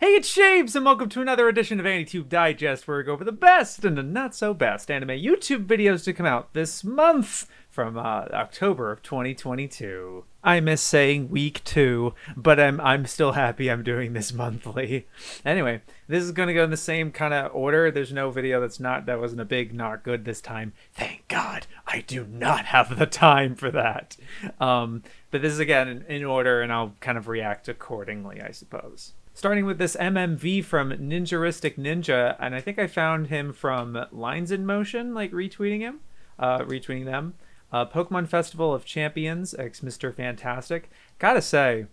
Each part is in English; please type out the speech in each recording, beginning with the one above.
Hey, it's Shaves, and welcome to another edition of AniTube Digest, where we go over the best and the not-so-best anime YouTube videos to come out this month from October of 2022. I miss saying week 2, but I'm still happy I'm doing this monthly. Anyway, this is going to go in the same kind of order. There's no video that wasn't a big not good this time. Thank God, I do not have the time for that. But this is, again, in order, and I'll kind of react accordingly, I suppose. Starting with this MMV from NinjaristicNinja, and I think I found him from Lines in Motion, like retweeting them. Pokemon Festival of Champions x Mr. Fantastic. Gotta say,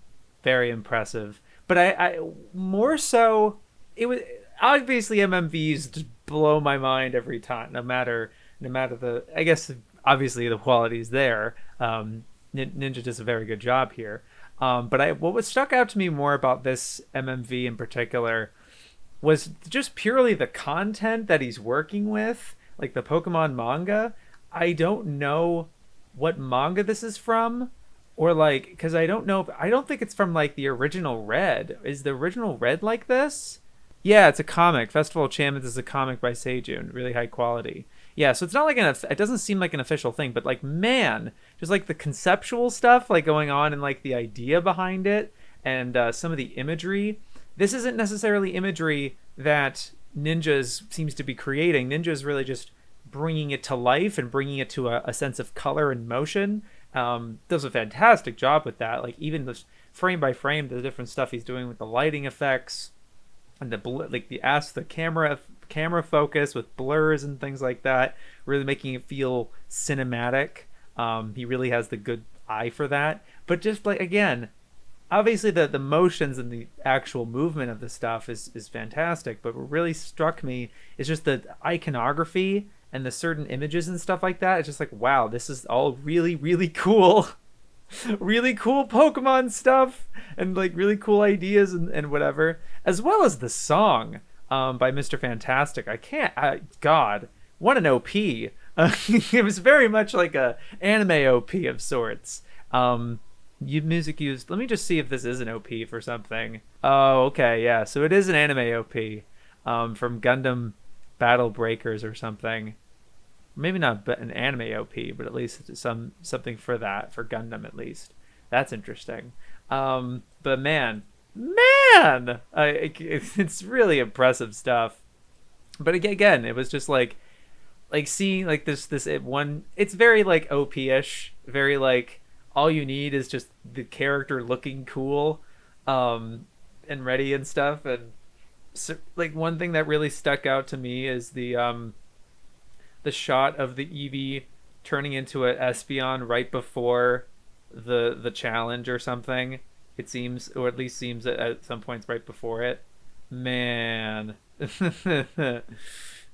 very impressive. But I more so, it was obviously MMVs just blow my mind every time, no matter the, I guess obviously the quality is there. Ninja does a very good job here. But what stuck out to me more about this MMV in particular was just purely the content that he's working with, like the Pokemon manga. I don't know what manga this is from, or like, because I don't think it's from like the original Red. Is the original Red like this? Yeah, it's a comic. Festival of Champions is a comic by Seijun, really high quality. Yeah, so it's not like it doesn't seem like an official thing, but like, man, just like the conceptual stuff like going on and like the idea behind it and some of the imagery. This isn't necessarily imagery that Ninja's seems to be creating. Ninja's really just bringing it to life and bringing it to a sense of color and motion. Does a fantastic job with that. Like even the frame by frame, the different stuff he's doing with the lighting effects and the camera focus with blurs and things like that, really making it feel cinematic. He really has the good eye for that. But just like, again, obviously the motions and the actual movement of the stuff is fantastic. But what really struck me is just the iconography and the certain images and stuff like that. It's just like, wow, this is all really, really cool. Really cool Pokemon stuff and like really cool ideas and whatever, as well as the song by Mr. Fantastic. God, what an OP. It was very much like a anime OP of sorts. Music used, let me just see if this is an OP for something. Oh, okay, yeah, so it is an anime OP from Gundam Battle Breakers or something. Maybe not an anime OP, but at least something for that, for Gundam at least. That's interesting. But man, it's really impressive stuff. But again, it was just like seeing like this one. It's very like OP-ish, very like all you need is just the character looking cool, and ready and stuff. And so, like one thing that really stuck out to me is the shot of the Eevee turning into an Espeon right before the challenge or something. It seems, or at least seems at some points right before it. Man. And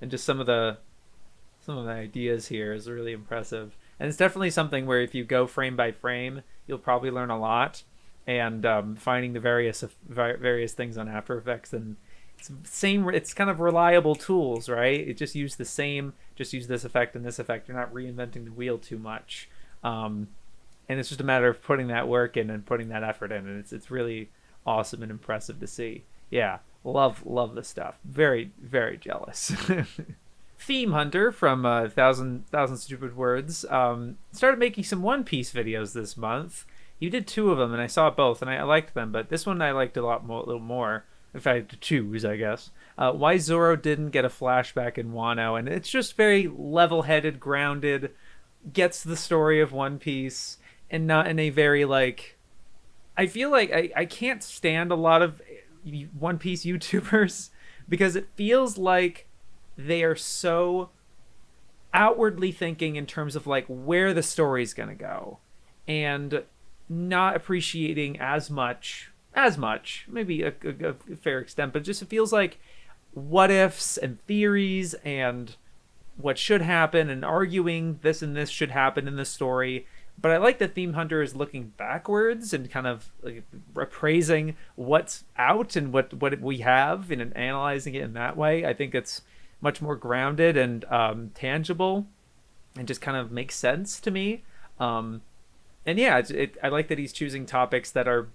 just some of the ideas here is really impressive. And it's definitely something where if you go frame by frame, you'll probably learn a lot. And finding the various things on After Effects, and it's kind of reliable tools, right? It just use this effect and this effect. You're not reinventing the wheel too much. And it's just a matter of putting that work in and putting that effort in, and it's really awesome and impressive to see. Yeah, love the stuff. Very, very jealous. Theme Hunter from Thousand Stupid Words started making some One Piece videos this month. You did 2 of them, and I saw both, and I liked them, but this one I liked a little more. If I had to choose, I guess. Why Zoro didn't get a flashback in Wano, and it's just very level-headed, grounded, gets the story of One Piece, and not in a very, like... I feel like I can't stand a lot of One Piece YouTubers, because it feels like they are so outwardly thinking in terms of, like, where the story's gonna go, and not appreciating as much, maybe a fair extent, but just it feels like what ifs and theories and what should happen and arguing this and this should happen in the story. But I like that Theme Hunter is looking backwards and kind of like appraising what's out and what we have and analyzing it in that way. I think it's much more grounded and tangible and just kind of makes sense to me. And yeah, I like that he's choosing topics that are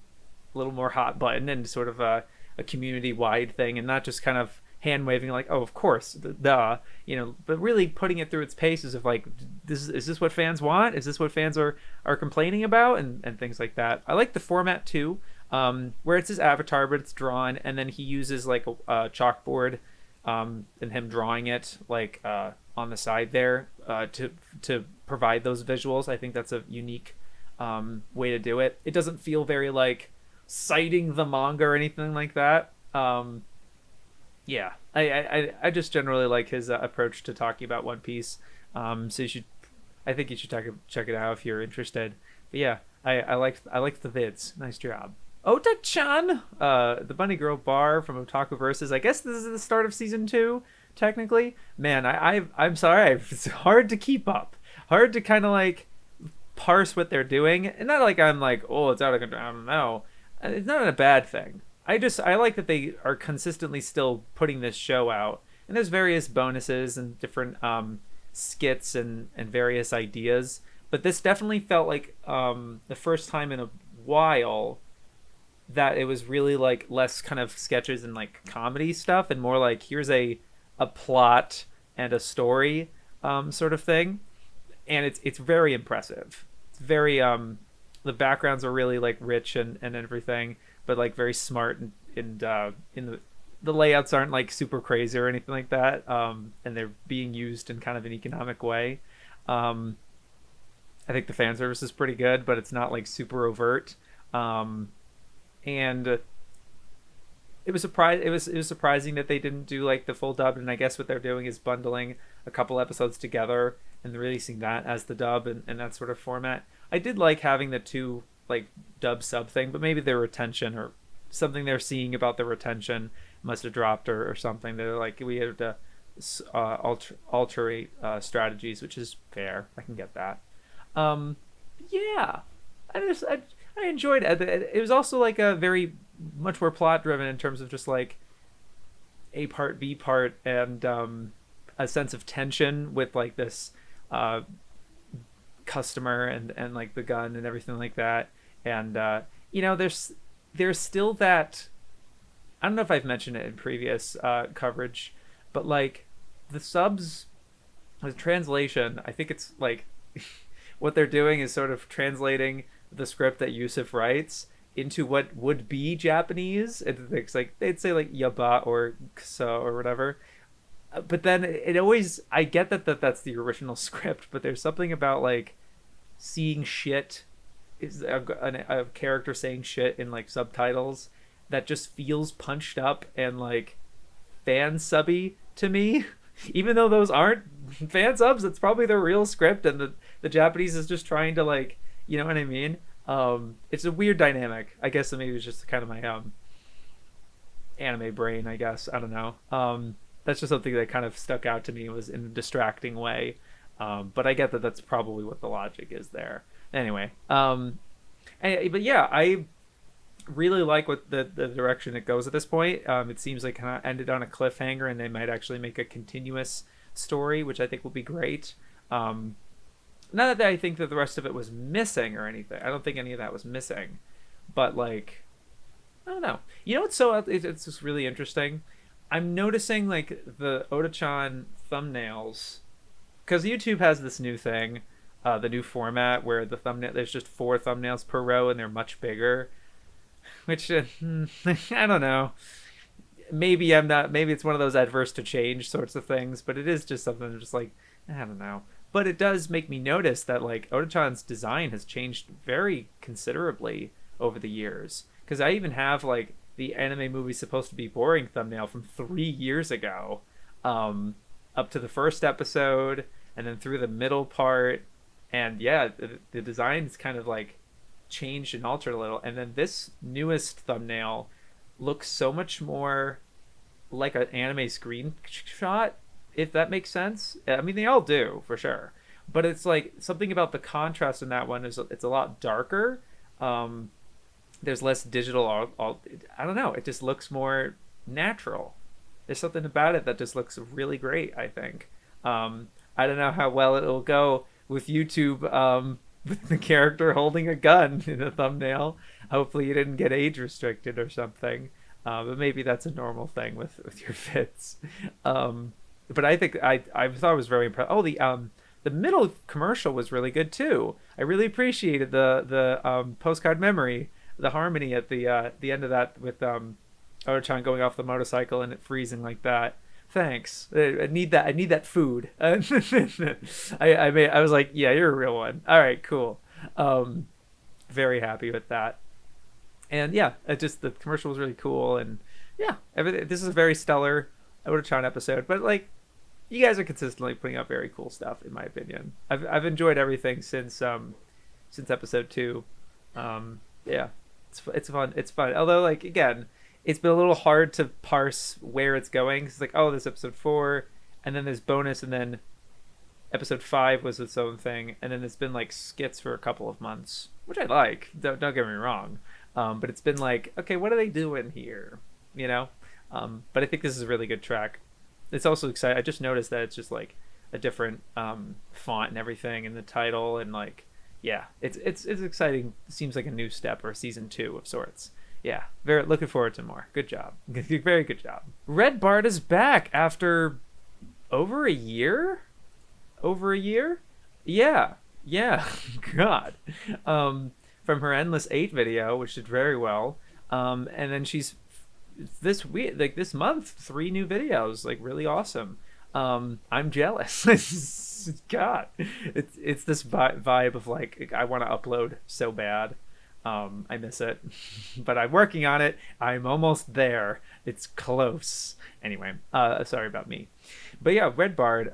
a little more hot button and sort of a community-wide thing and not just kind of hand waving like, oh, of course, duh, but really putting it through its paces of like, is this what fans want? Is this what fans are complaining about? And things like that. I like the format too, where it's his avatar, but it's drawn, and then he uses like a chalkboard, and him drawing it like on the side there to provide those visuals. I think that's a unique way to do it. It doesn't feel very like citing the manga or anything like that. Yeah, I just generally like his approach to talking about One Piece. So I think you should check it out if you're interested. But yeah, I liked the vids. Nice job. Ota-chan, the bunny girl bar from Otaku-Vs. I guess this is the start of season 2, technically. Man, I'm sorry, it's hard to keep up. Hard to kind of like parse what they're doing, and not like I'm like, oh, it's out of control. I don't know. It's not a bad thing. I like that they are consistently still putting this show out, and there's various bonuses and different skits and various ideas. But this definitely felt like the first time in a while that it was really like less kind of sketches and like comedy stuff, and more like here's a plot and a story sort of thing, and it's very impressive. It's very the backgrounds are really like rich and everything, but like very smart, and in the layouts aren't like super crazy or anything like that, and they're being used in kind of an economic way. I think the fan service is pretty good, but it's not like super overt, and it was surprising that they didn't do like the full dub, and I guess what they're doing is bundling a couple episodes together and releasing that as the dub and that sort of format. I did like having the two like dub sub thing, but maybe their retention or something they're seeing about the retention must have dropped or something. They're like, we had to alterate strategies, which is fair. I can get that. Yeah, I enjoyed it. It was also like a very much more plot driven in terms of just like A part, B part, and a sense of tension with like this customer and like the gun and everything like that. And there's still that, I don't know if I've mentioned it in previous coverage, but like the subs, the translation, I think it's like what they're doing is sort of translating the script that Yusuf writes into what would be Japanese. It's like they'd say like yaba or kuso or whatever, but then it always, I get that's the original script, but there's something about like seeing shit, is a character saying shit in like subtitles that just feels punched up and like fan subby to me. Even though those aren't fan subs, it's probably their real script, and the Japanese is just trying to like, you know what I mean? It's a weird dynamic. I guess maybe it's just kind of my anime brain, I guess. I don't know. That's just something that kind of stuck out to me, was in a distracting way. But I get that that's probably what the logic is there. Anyway, but yeah, I really like what the direction it goes at this point. It seems like kind of ended on a cliffhanger, and they might actually make a continuous story, which I think will be great. Not that I think that the rest of it was missing or anything. I don't think any of that was missing, but like, I don't know. You know what's it's just really interesting? I'm noticing like the Ota-chan thumbnails, because YouTube has this new thing, the new format where the thumbnail, there's just 4 thumbnails per row and they're much bigger, which I don't know. Maybe it's one of those adverse to change sorts of things, but it is just something I'm just like, I don't know. But it does make me notice that like Ota-chan's design has changed very considerably over the years. Because I even have like the anime movie supposed to be boring thumbnail from 3 years ago, up to the first episode and then through the middle part. And yeah, the design's kind of like changed and altered a little. And then this newest thumbnail looks so much more like an anime screenshot, if that makes sense. I mean, they all do for sure, but it's like something about the contrast in that one is it's a lot darker. There's less digital. I don't know. It just looks more natural. There's something about it that just looks really great, I think. I don't know how well it'll go with YouTube, with the character holding a gun in the thumbnail. Hopefully you didn't get age restricted or something. But maybe that's a normal thing with your fits. But I think I thought it was very impressive. Oh, the middle commercial was really good too. I really appreciated the postcard memory, the harmony at the end of that with Oda-chan going off the motorcycle and it freezing like that. Thanks. I need that. I need that food. I was like, yeah, you're a real one. All right, cool. Very happy with that. And yeah, the commercial was really cool. And yeah, this is a very stellar Oda-chan episode. But like, you guys are consistently putting out very cool stuff, in my opinion. I've enjoyed everything since episode 2. Yeah, it's fun. It's fun. Although, like, again, it's been a little hard to parse where it's going. It's like, oh, this episode 4, and then there's bonus, and then episode 5 was its own thing, and then it's been like skits for a couple of months, which I like. Don't get me wrong. But it's been like, okay, what are they doing here? You know? But I think this is a really good track. It's also exciting. I just noticed that it's just like a different font and everything in the title, and like, yeah, it's exciting. It seems like a new step or season 2 of sorts. Yeah, very looking forward to more. Good job. Very good job. Red Bart is back after over a year? Over a year? Yeah. God. From her Endless 8 video, which did very well. And then she's this week, like this month, 3 new videos, like really awesome. I'm jealous. God, it's this vibe of like, I want to upload so bad. I miss it, but I'm working on it. I'm almost there. It's close. Anyway, sorry about me. But yeah, Red Bard.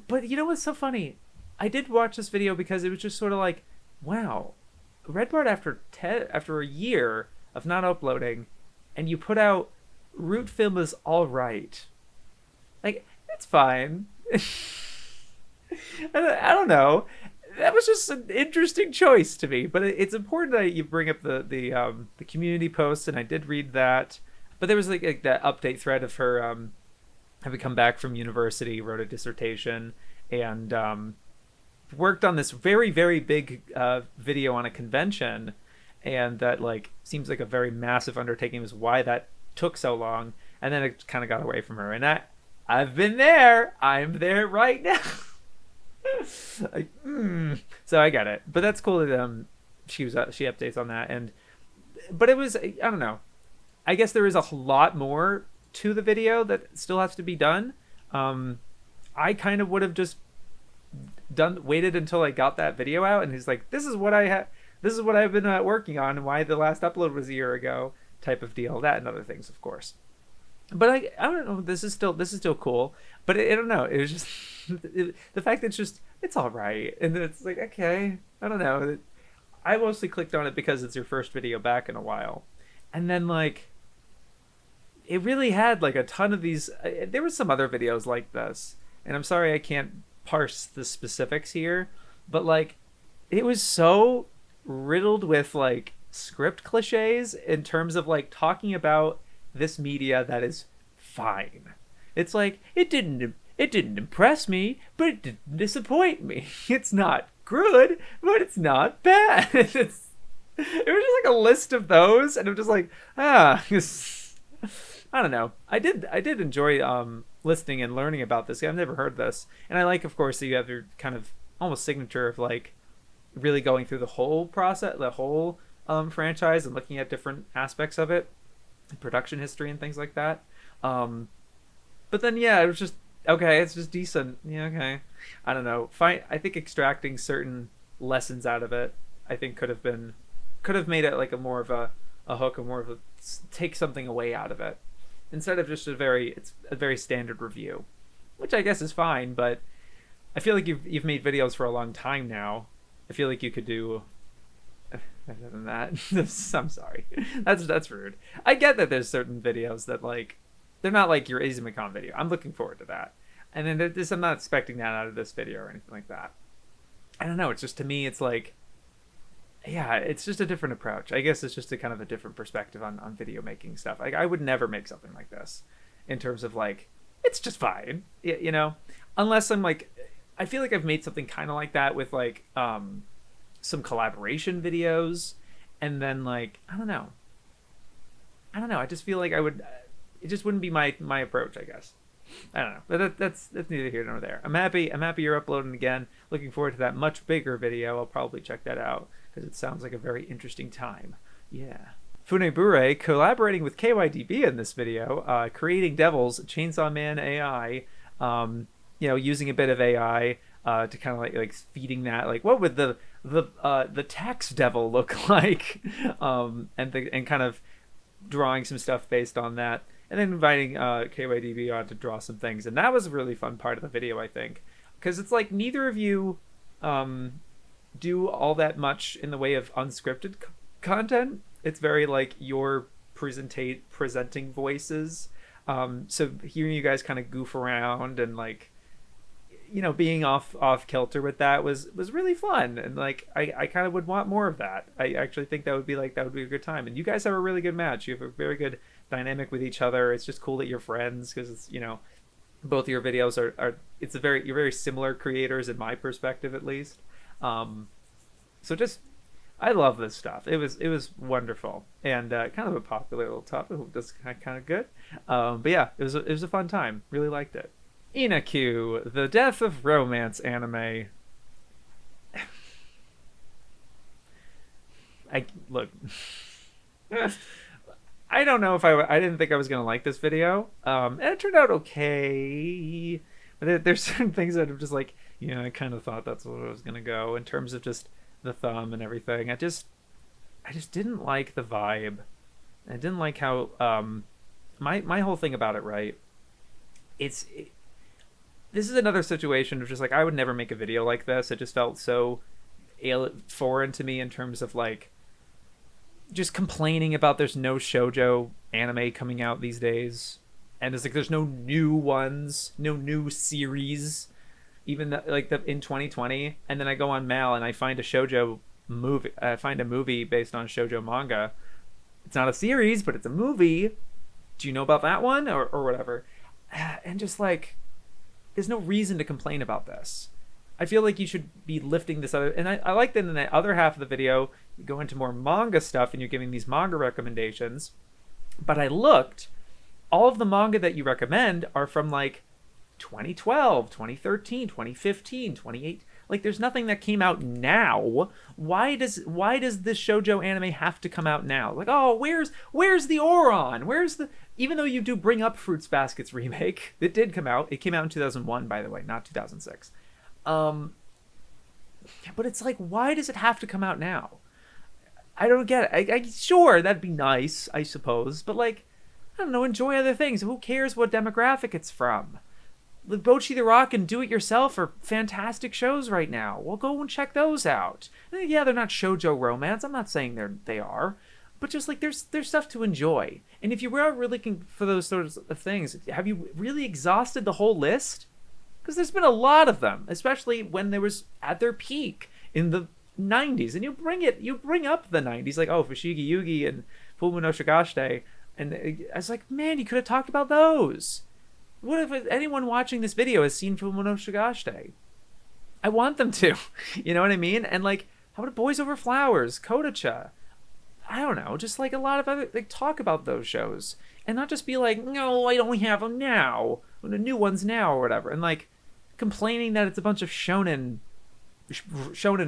But you know what's so funny? I did watch this video because it was just sort of like, wow, Red Bard after a year of not uploading, and you put out Root Film is all right. Like, it's fine. I don't know. That was just an interesting choice to me, but it's important that you bring up the community post, and I did read that. But there was like that update thread of her having come back from university, wrote a dissertation, and worked on this very, very big video on a convention, and that like seems like a very massive undertaking. Was why that took so long, and then it kind of got away from her. And I've been there. I'm there right now. Like, So I get it, but that's cool that she updates on that. But it was, I don't know, I guess there is a lot more to the video that still has to be done. I kind of would have just waited until I got that video out, and he's like, this is what I've been working on, and why the last upload was a year ago, type of deal. That and other things, of course. But I don't know. This is still cool. But I don't know. It was just the fact that it's all right, and it's like, okay, I don't know. I mostly clicked on it because it's your first video back in a while, and then like it really had like a ton of these. There were some other videos like this, and I'm sorry I can't parse the specifics here, but like it was so riddled with like script cliches in terms of like talking about this media that is fine. It's like, it didn't impress me, but it didn't disappoint me. It's not good, but it's not bad. It was just like a list of those, and I'm just like, I don't know. I did enjoy listening and learning about this. I've never heard this, and I like, of course, that you have your kind of almost signature of like really going through the whole process, the whole franchise, and looking at different aspects of it, production history and things like that. But then yeah, it was just okay, it's just decent. Yeah, okay. I don't know. I think extracting certain lessons out of it, I think could have made it like a more of a hook, or more of a take something away out of it, instead of just it's a very standard review, which I guess is fine. But I feel like you've made videos for a long time now. I feel like you could do better than that. I'm sorry. That's rude. I get that there's certain videos that like they're not like your Izumicon video. I'm looking forward to that. And then I'm not expecting that out of this video or anything like that. I don't know. It's just, to me, it's like, yeah, it's just a different approach. I guess it's just a kind of a different perspective on video making stuff. Like, I would never make something like this in terms of like, it's just fine, you know, unless I'm like, I feel like I've made something kind of like that with like some collaboration videos, and then like, I don't know, I don't know. I just feel like I would. It just wouldn't be my approach, I guess. I don't know, but that's neither here nor there. I'm happy you're uploading again. Looking forward to that much bigger video. I'll probably check that out because it sounds like a very interesting time. Yeah. Funebure collaborating with KYDB in this video, creating Devils, Chainsaw Man AI, using a bit of AI to kind of like feeding that, like what would the tax devil look like, and kind of drawing some stuff based on that. And then inviting KYDB on to draw some things. And that was a really fun part of the video, I think. Because it's like neither of you do all that much in the way of unscripted content. It's very like your presenting voices. So hearing you guys kind of goof around and like, being off kilter with that was really fun. And like, I kind of would want more of that. I actually think that would be a good time. And you guys have a really good match. You have a very good dynamic with each other. It's just cool that you're friends because it's, both of your videos are you're very similar creators in my perspective, at least. So just, I love this stuff. It was wonderful and kind of a popular little topic. That's kind of good. But yeah, it was a fun time. Really liked it. Inakyu, the death of romance anime. Look. I don't know if I didn't think I was gonna like this video, and it turned out okay. But there's certain things that I'm just like, I kind of thought that's what it was gonna go in terms of just the thumb and everything. I just didn't like the vibe. I didn't like how my whole thing about it. Right, this is another situation of just like I would never make a video like this. It just felt so foreign to me in terms of like just complaining about there's no shoujo anime coming out these days, and it's like there's no new ones, no new series, even in 2020. And then I go on Mal and I find a shoujo movie. I find a movie based on shoujo manga. It's not a series, but it's a movie. Do you know about that one or whatever? And just like, there's no reason to complain about this. I feel like you should be lifting this other, and I like that in the other half of the video, you go into more manga stuff and you're giving these manga recommendations. But I looked, all of the manga that you recommend are from like 2012, 2013, 2015, 2018. Like there's nothing that came out now. Why does this shoujo anime have to come out now? Like, oh, where's the Oron? Even though you do bring up Fruits Basket's remake, it did come out. It came out in 2001, by the way, not 2006. But it's like, why does it have to come out now? I don't get it. Sure, that'd be nice, I suppose, but like, I don't know, enjoy other things. Who cares what demographic it's from? The Bocchi the Rock and Do It Yourself are fantastic shows right now. Well, go and check those out. Yeah, they're not shoujo romance. I'm not saying they are, but just like there's stuff to enjoy. And if you were really looking for those sorts of things, have you really exhausted the whole list? Because there's been a lot of them, especially when they was at their peak in the 90s. And you bring up the 90s, like, Fushigi Yugi and Fullmoon no Shigashite. And I was like, man, you could have talked about those. What if anyone watching this video has seen Fullmoon no Shigashite? I want them to. You know what I mean? And like, how about Boys Over Flowers, Kodacha? I don't know, just like a lot of other, like, talk about those shows. And not just be like, no, I don't have them now. The new ones now or whatever. And like, complaining that it's a bunch of shonen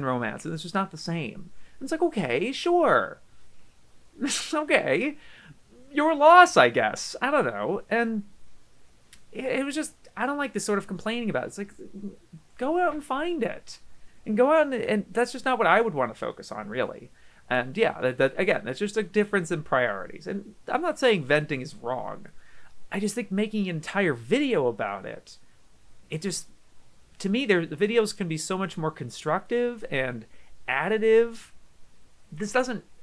romance and it's just not the same. And it's like, okay, sure. Okay. Your loss, I guess. I don't know. And it was just, I don't like this sort of complaining about it. It's like, go out and find it. And go out and that's just not what I would want to focus on, really. And yeah, again, that's just a difference in priorities. And I'm not saying venting is wrong. I just think making an entire video about it, to me, the videos can be so much more constructive and additive.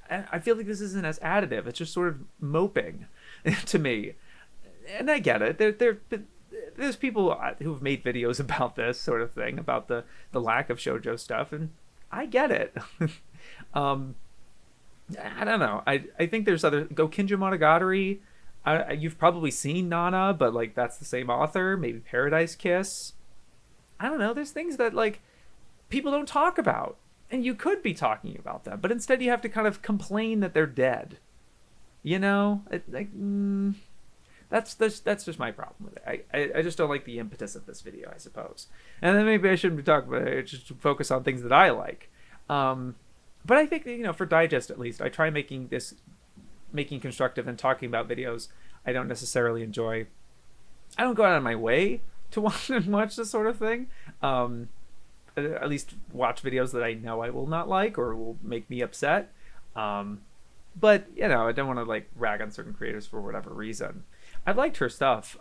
I feel like this isn't as additive. It's just sort of moping to me. And I get it. There's people who've made videos about this sort of thing, about the lack of shoujo stuff, and I get it. I don't know. I think there's other... Gokinja Monogatari. You've probably seen Nana, but like that's the same author. Maybe Paradise Kiss. I don't know. There's things that like people don't talk about, and you could be talking about them, but instead you have to kind of complain that they're dead. You know, that's just my problem with it. I just don't like the impetus of this video, I suppose. And then maybe I shouldn't be talking about it. Just focus on things that I like. But I think, for digest at least, I try making constructive and talking about videos I don't necessarily enjoy. I don't go out of my way to watch this sort of thing. At least watch videos that I know I will not like or will make me upset. But I don't want to like rag on certain creators for whatever reason. I've liked her stuff.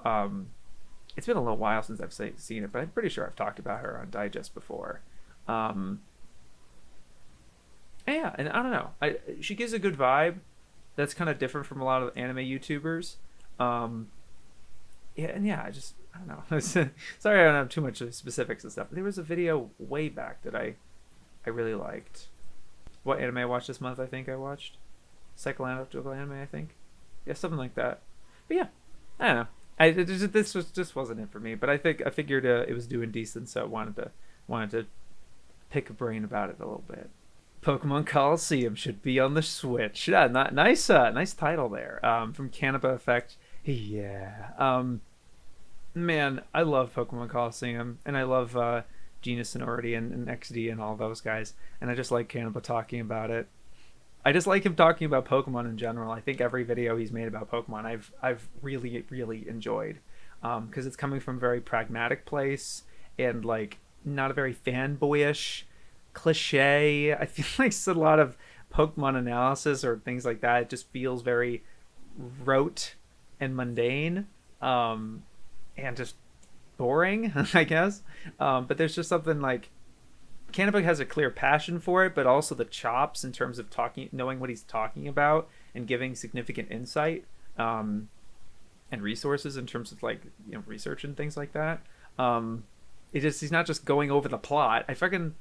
It's been a little while since I've seen it, but I'm pretty sure I've talked about her on Digest before. Yeah, and I don't know. She gives a good vibe. That's kind of different from a lot of anime YouTubers. Yeah, and I don't know. Sorry, I don't have too much specifics and stuff. There was a video way back that I really liked. What anime I watched this month? I think I watched psychoanalytical anime. I think, yeah, something like that. But yeah, I don't know. This just wasn't it for me. But I figured it was doing decent, so I wanted to pick a brain about it a little bit. Pokemon Coliseum should be on the Switch. Yeah, nice title there. From Canipa Effect. Yeah. Man, I love Pokemon Coliseum, and I love Genius Sonority and XD and all those guys. And I just like Canipa talking about it. I just like him talking about Pokemon in general. I think every video he's made about Pokemon, I've really, really enjoyed, because it's coming from a very pragmatic place and like not a very fanboyish cliche. I feel like it's a lot of Pokemon analysis or things like that. It just feels very rote and mundane, and just boring, I guess. But there's just something like Canipa has a clear passion for it, but also the chops in terms of knowing what he's talking about and giving significant insight, and resources in terms of like research and things like that. He's not just going over the plot. I hate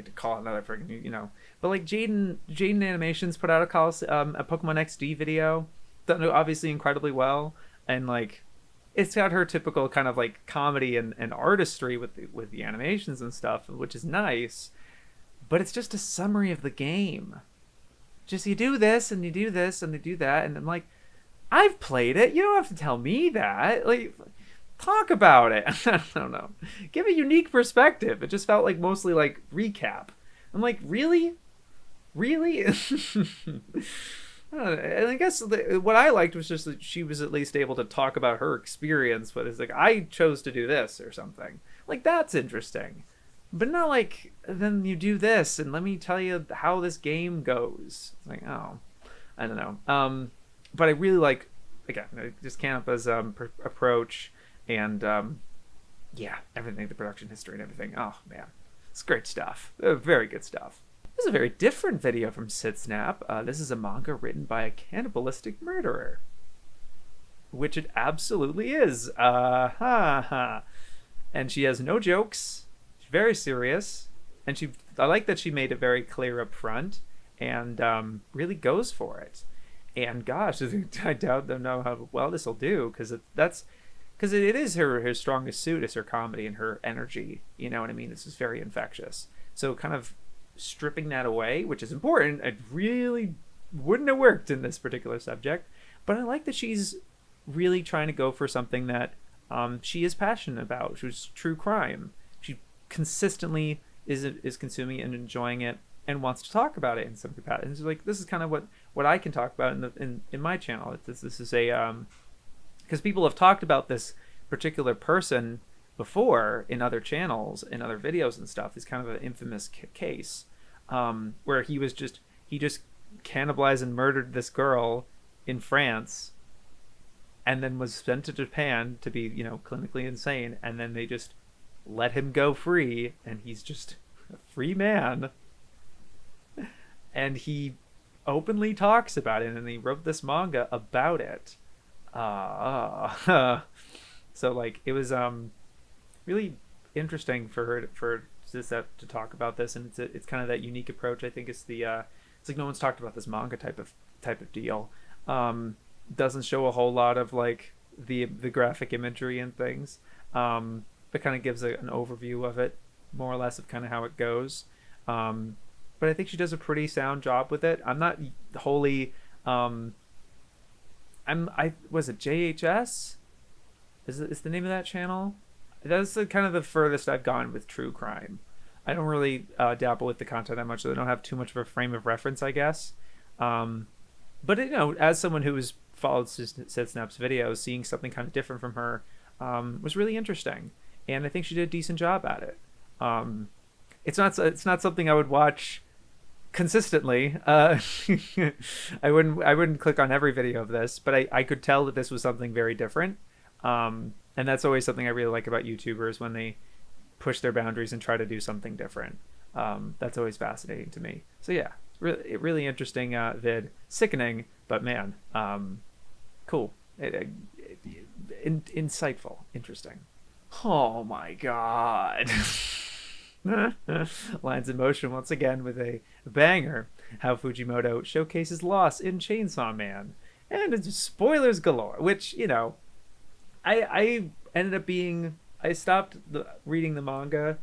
to call it another freaking but like Jaden Animations put out a Pokemon XD video that obviously incredibly well, and like it's got her typical kind of like comedy and artistry with the animations and stuff, which is nice, but it's just a summary of the game. Just you do this and you do this and you do that, and I'm like, I've played it. You don't have to tell me that. Like, talk about it. I don't know. Give a unique perspective. It just felt like mostly like recap. I'm like, really? And I guess what I liked was just that she was at least able to talk about her experience, but it's like, I chose to do this or something. Like, that's interesting. But not like, then you do this and let me tell you how this game goes. It's like, oh, I don't know. But I really like, again, just Canipa's approach and, yeah, everything, the production history and everything. Oh, man. It's great stuff. Very good stuff. This is a very different video from sydsnap. This is a manga written by a cannibalistic murderer, which it absolutely is. And she has no jokes. She's very serious, and I like that she made it very clear up front and really goes for it. And gosh, I don't know how well this will do, because it is her strongest suit is her comedy and her energy. You know what I mean? This is very infectious. So kind of stripping that away, which is important, it really wouldn't have worked in this particular subject. But I like that she's really trying to go for something that she is passionate about, which is true crime. She consistently is consuming and enjoying it and wants to talk about it in some capacity. And it's like, this is kind of what I can talk about in my channel. This is a because people have talked about this particular person before in other channels, in other videos and stuff. It's kind of an infamous case where he just cannibalized and murdered this girl in France, and then was sent to Japan to be clinically insane, and then they just let him go free, and he's just a free man, and he openly talks about it, and he wrote this manga about it. So like it was really interesting for Sydsnap to talk about this, and it's kind of that unique approach. I think it's it's like no one's talked about this manga type of deal. Doesn't show a whole lot of like the graphic imagery and things, but kind of gives an overview of it, more or less, of kind of how it goes. But I think she does a pretty sound job with it. I'm not wholly I was it JHS? Is the name of that channel? That's kind of the furthest I've gone with true crime. I don't really dabble with the content that much, so I don't have too much of a frame of reference, I guess. But you know, as someone who has followed sydsnap's videos, seeing something kind of different from her was really interesting, and I think she did a decent job at it. It's not something I would watch consistently. I wouldn't click on every video of this, but I could tell that this was something very different. And that's always something I really like about YouTubers, when they push their boundaries and try to do something different. That's always fascinating to me. So yeah, really interesting vid. Sickening, but man, cool. Insightful, interesting. Oh my god. Lines in motion once again with a banger. How Fujimoto showcases loss in Chainsaw Man, and it's spoilers galore. Which, you know, I ended up being, I stopped reading the manga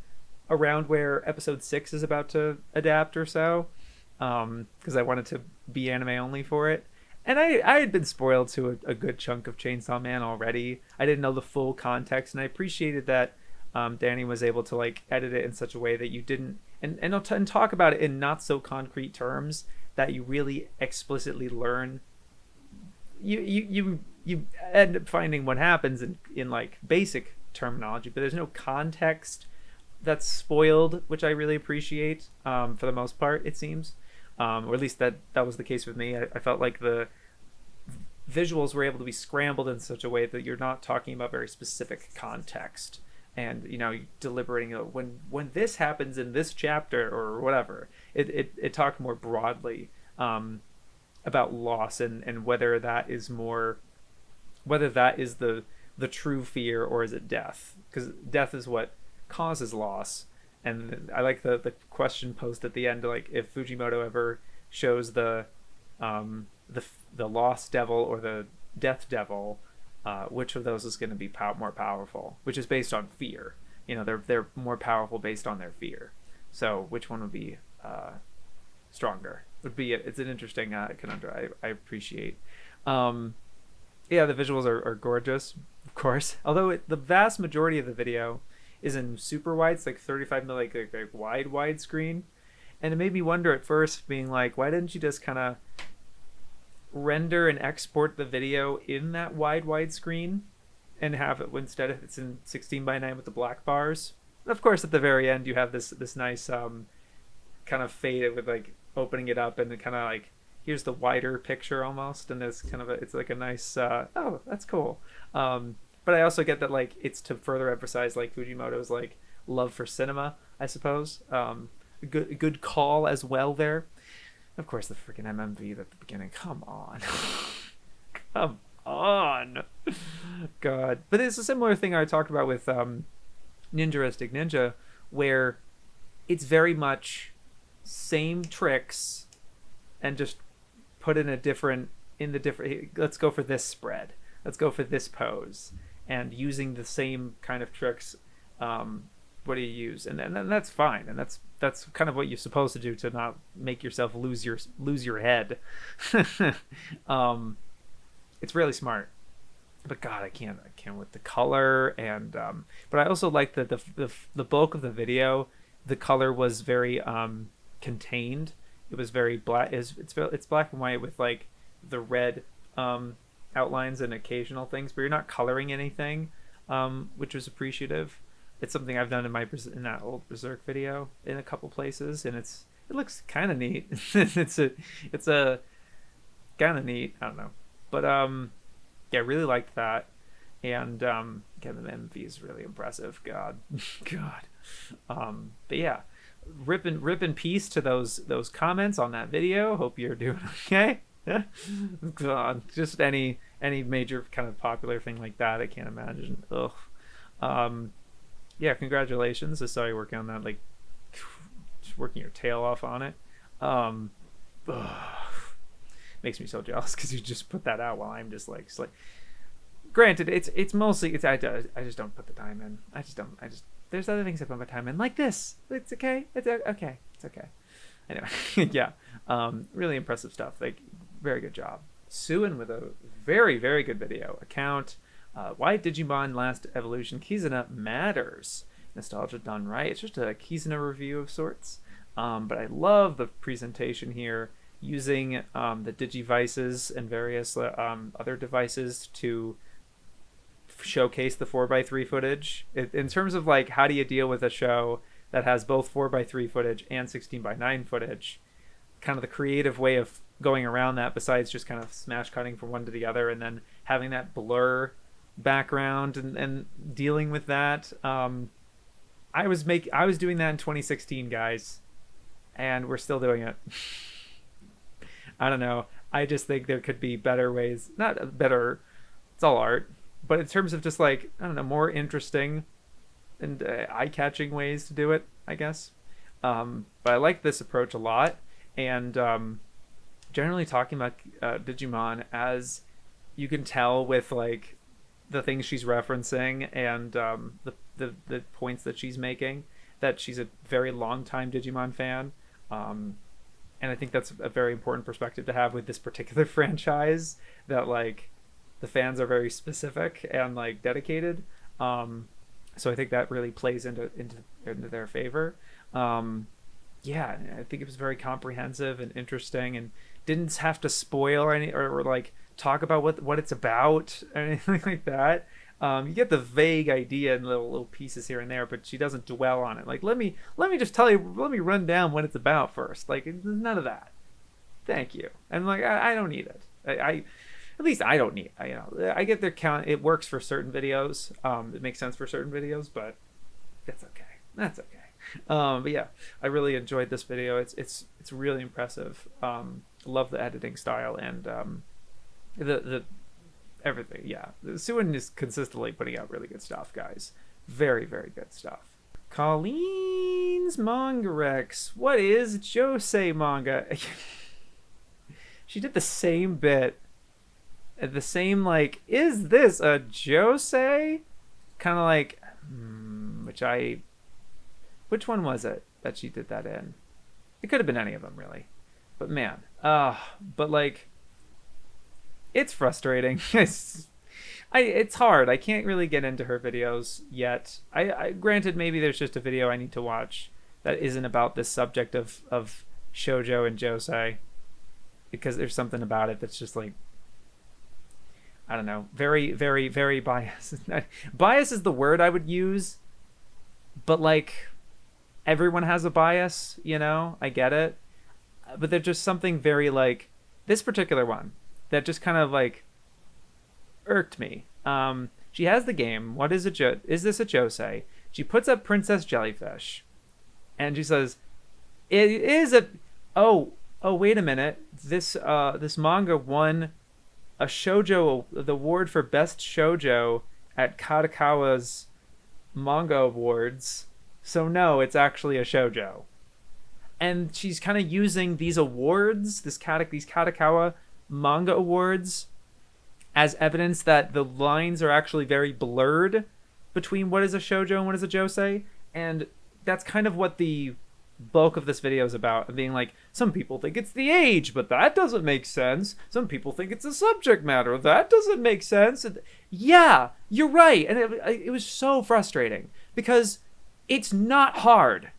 around where episode 6 is about to adapt or so, because I wanted to be anime only for it. And I had been spoiled to a good chunk of Chainsaw Man already. I didn't know the full context, and I appreciated that Danny was able to like edit it in such a way that you didn't, and talk about it in not so concrete terms, that you really explicitly learn. You end up finding what happens in like basic terminology, but there's no context that's spoiled, which I really appreciate, for the most part, it seems. Or at least that was the case with me. I felt like the visuals were able to be scrambled in such a way that you're not talking about very specific context, and you know, deliberating when this happens in this chapter or whatever. It talked more broadly about loss, and whether that is the true fear, or is it death, because death is what causes loss. And I like the question posed at the end, like if Fujimoto ever shows the lost devil or the death devil, which of those is going to be more powerful? Which is based on fear. You know, they're more powerful based on their fear. So which one would be stronger? It's an interesting conundrum. I appreciate. Yeah, the visuals are gorgeous, of course. Although the vast majority of the video is in super wide. It's like 35 mil, like widescreen, and it made me wonder at first, being like, why didn't you just kind of render and export the video in that widescreen and have it, instead of it's in 16:9 with the black bars? And of course, at the very end, you have this nice kind of fade with like opening it up, and it kind of like, here's the wider picture almost, and there's kind of it's like a nice oh, that's cool. But I also get that like it's to further emphasize like Fujimoto's like love for cinema, I suppose. Good call as well there. Of course, the freaking MMV at the beginning. Come on, come on, God. But it's a similar thing I talked about with NinjaristicNinja, where it's very much same tricks, and just put in let's go for this spread. Let's go for this pose. And using the same kind of tricks, what do you use? And that's fine, and that's kind of what you're supposed to do to not make yourself lose your head. It's really smart, but God, I can't with the color, and but I also like that the bulk of the video, the color was very contained. It was very black. It's black and white with like the red outlines and occasional things, but you're not coloring anything, which was appreciative. It's something I've done in that old Berserk video in a couple places, and it looks kind of neat. it's a kind of neat. I don't know, but yeah, I really liked that, and again, the MV is really impressive. God. But yeah, rip in peace to those comments on that video. Hope you're doing okay. God, just any major kind of popular thing like that, I can't imagine. Ugh. Yeah, congratulations. I saw you working on that, like just working your tail off on it. Makes me so jealous because you just put that out while I'm just like granted, it's mostly I just don't put the time in. I just there's other things I put my time in, like this. It's okay. It's okay. Anyway, yeah. Really impressive stuff. Like, very good job. Suin with a very, very good video account. Why Digimon Last Evolution Kizuna Matters. Nostalgia done right. It's just a Kizuna review of sorts. But I love the presentation here, using the Digivices and various other devices to showcase the 4x3 footage. In terms of like, how do you deal with a show that has both 4x3 footage and 16:9 footage, kind of the creative way of going around that, besides just kind of smash cutting from one to the other and then having that blur background and dealing with that. I was doing that in 2016, guys, and we're still doing it. I don't know. I just think there could be better ways. Not better. It's all art. But in terms of just like, I don't know, more interesting and eye-catching ways to do it, I guess. But I like this approach a lot. And generally talking about Digimon, as you can tell with like the things she's referencing and the points that she's making, that she's a very long-time Digimon fan. And I think that's a very important perspective to have with this particular franchise, that like the fans are very specific and like dedicated. So I think that really plays into their favor. Yeah, I think it was very comprehensive and interesting, and didn't have to spoil any or like talk about what it's about or anything like that. You get the vague idea in little pieces here and there, but she doesn't dwell on it. Like, let me just tell you, let me run down what it's about first. Like, none of that. Thank you. And like, I don't need it. I at least I don't need. I get their count. It works for certain videos. It makes sense for certain videos, but that's okay. That's okay. But yeah, I really enjoyed this video. It's really impressive. Love the editing style and the everything. Yeah, Suin is consistently putting out really good stuff, guys. Very, very good stuff. Colleen's Manga Rex. What is Josei manga? She did the same bit. The same, like, is this a Josei? Kind of like, which one was it that she did that in? It could have been any of them, really. But man, but like, it's frustrating. It's hard. I can't really get into her videos yet. I granted, maybe there's just a video I need to watch that isn't about this subject of shoujo and josei, because there's something about it that's just like, I don't know, very, very, very biased. Bias is the word I would use, but like, everyone has a bias, I get it. But there's just something very like this particular one that just kind of like irked me. She has the game. What is is this a josei? She puts up Princess Jellyfish, and she says, "It is a." Oh, wait a minute. This manga won a shoujo, the award for best shoujo at Kadokawa's Manga Awards. So no, it's actually a shoujo. And she's kind of using these awards, these Kadokawa Manga Awards, as evidence that the lines are actually very blurred between what is a shoujo and what is a josei. And that's kind of what the bulk of this video is about, being like, some people think it's the age, but that doesn't make sense. Some people think it's the subject matter, that doesn't make sense. And yeah, you're right. And it was so frustrating, because it's not hard.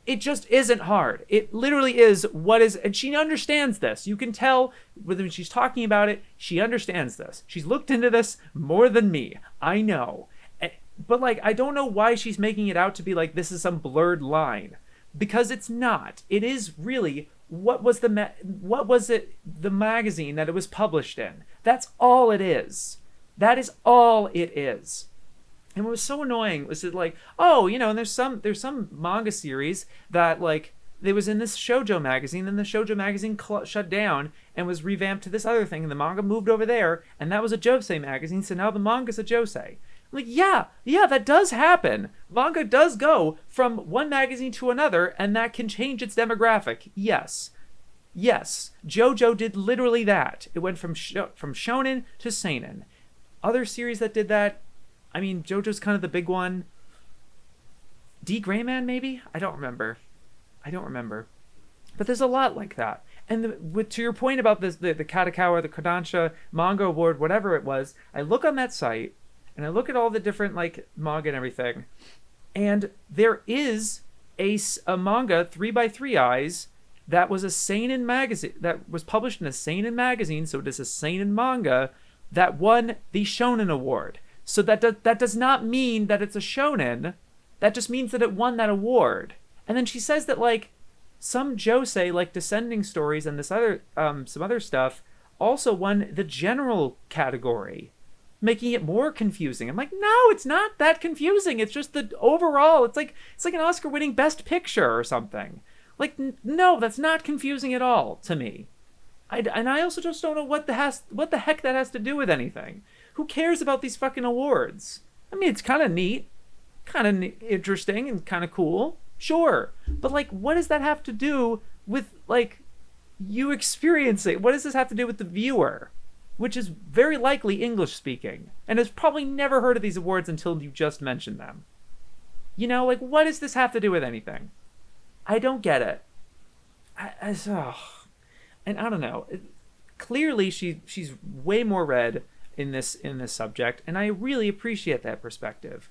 It just isn't hard. It literally is what is, and she understands this. You can tell when she's talking about it, she understands this. She's looked into this more than me. I know. But like, I don't know why she's making it out to be like this is some blurred line, because it's not. It is really what was the magazine that it was published in. That's all it is. That is all it is. And what was so annoying was that, like, and there's some manga series that, like, it was in this shoujo magazine, and the shoujo magazine shut down and was revamped to this other thing, and the manga moved over there, and that was a josei magazine, so now the manga's a josei. I'm like, yeah, that does happen. Manga does go from one magazine to another, and that can change its demographic. Yes. JoJo did literally that. It went from shonen to seinen. Other series that did that, I mean, JoJo's kind of the big one. D. Grayman, maybe? I don't remember. But there's a lot like that. To your point about this, the Katakawa, the Kodansha Manga Award, whatever it was, I look on that site and I look at all the different like manga and everything, and there is a manga 3x3 Eyes that was a seinen magazine that was published in a seinen magazine, so it is a seinen manga that won the Shonen Award. So that does not mean that it's a shonen. That just means that it won that award. And then she says that like some josei, like Descending Stories and this other some other stuff, also won the general category, making it more confusing. I'm like, no, it's not that confusing. It's just the overall. It's like an Oscar-winning Best Picture or something. Like, no, that's not confusing at all to me. And I also just don't know what the heck that has to do with anything. Who cares about these fucking awards? I mean, it's kind of neat, interesting, and kind of cool. Sure. But, like, what does that have to do with, like, you experiencing? What does this have to do with the viewer? Which is very likely English-speaking, and has probably never heard of these awards until you just mentioned them. You know, like, what does this have to do with anything? I don't get it. And I don't know. Clearly, she's way more read in this subject, and I really appreciate that perspective.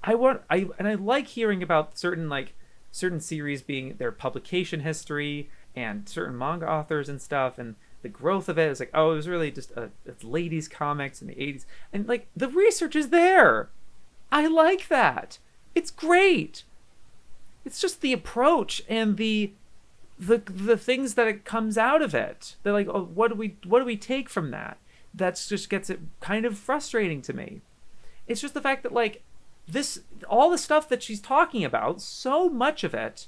I like hearing about certain series being their publication history and certain manga authors and stuff, and the growth of it. It's like, oh, it was really just it's ladies comics in the 80s, and like the research is there. I like that. It's great. It's just the approach and the things that it comes out of it. They're like, oh, what do we take from that? That just gets it kind of frustrating to me. It's just the fact that like all the stuff that she's talking about, so much of it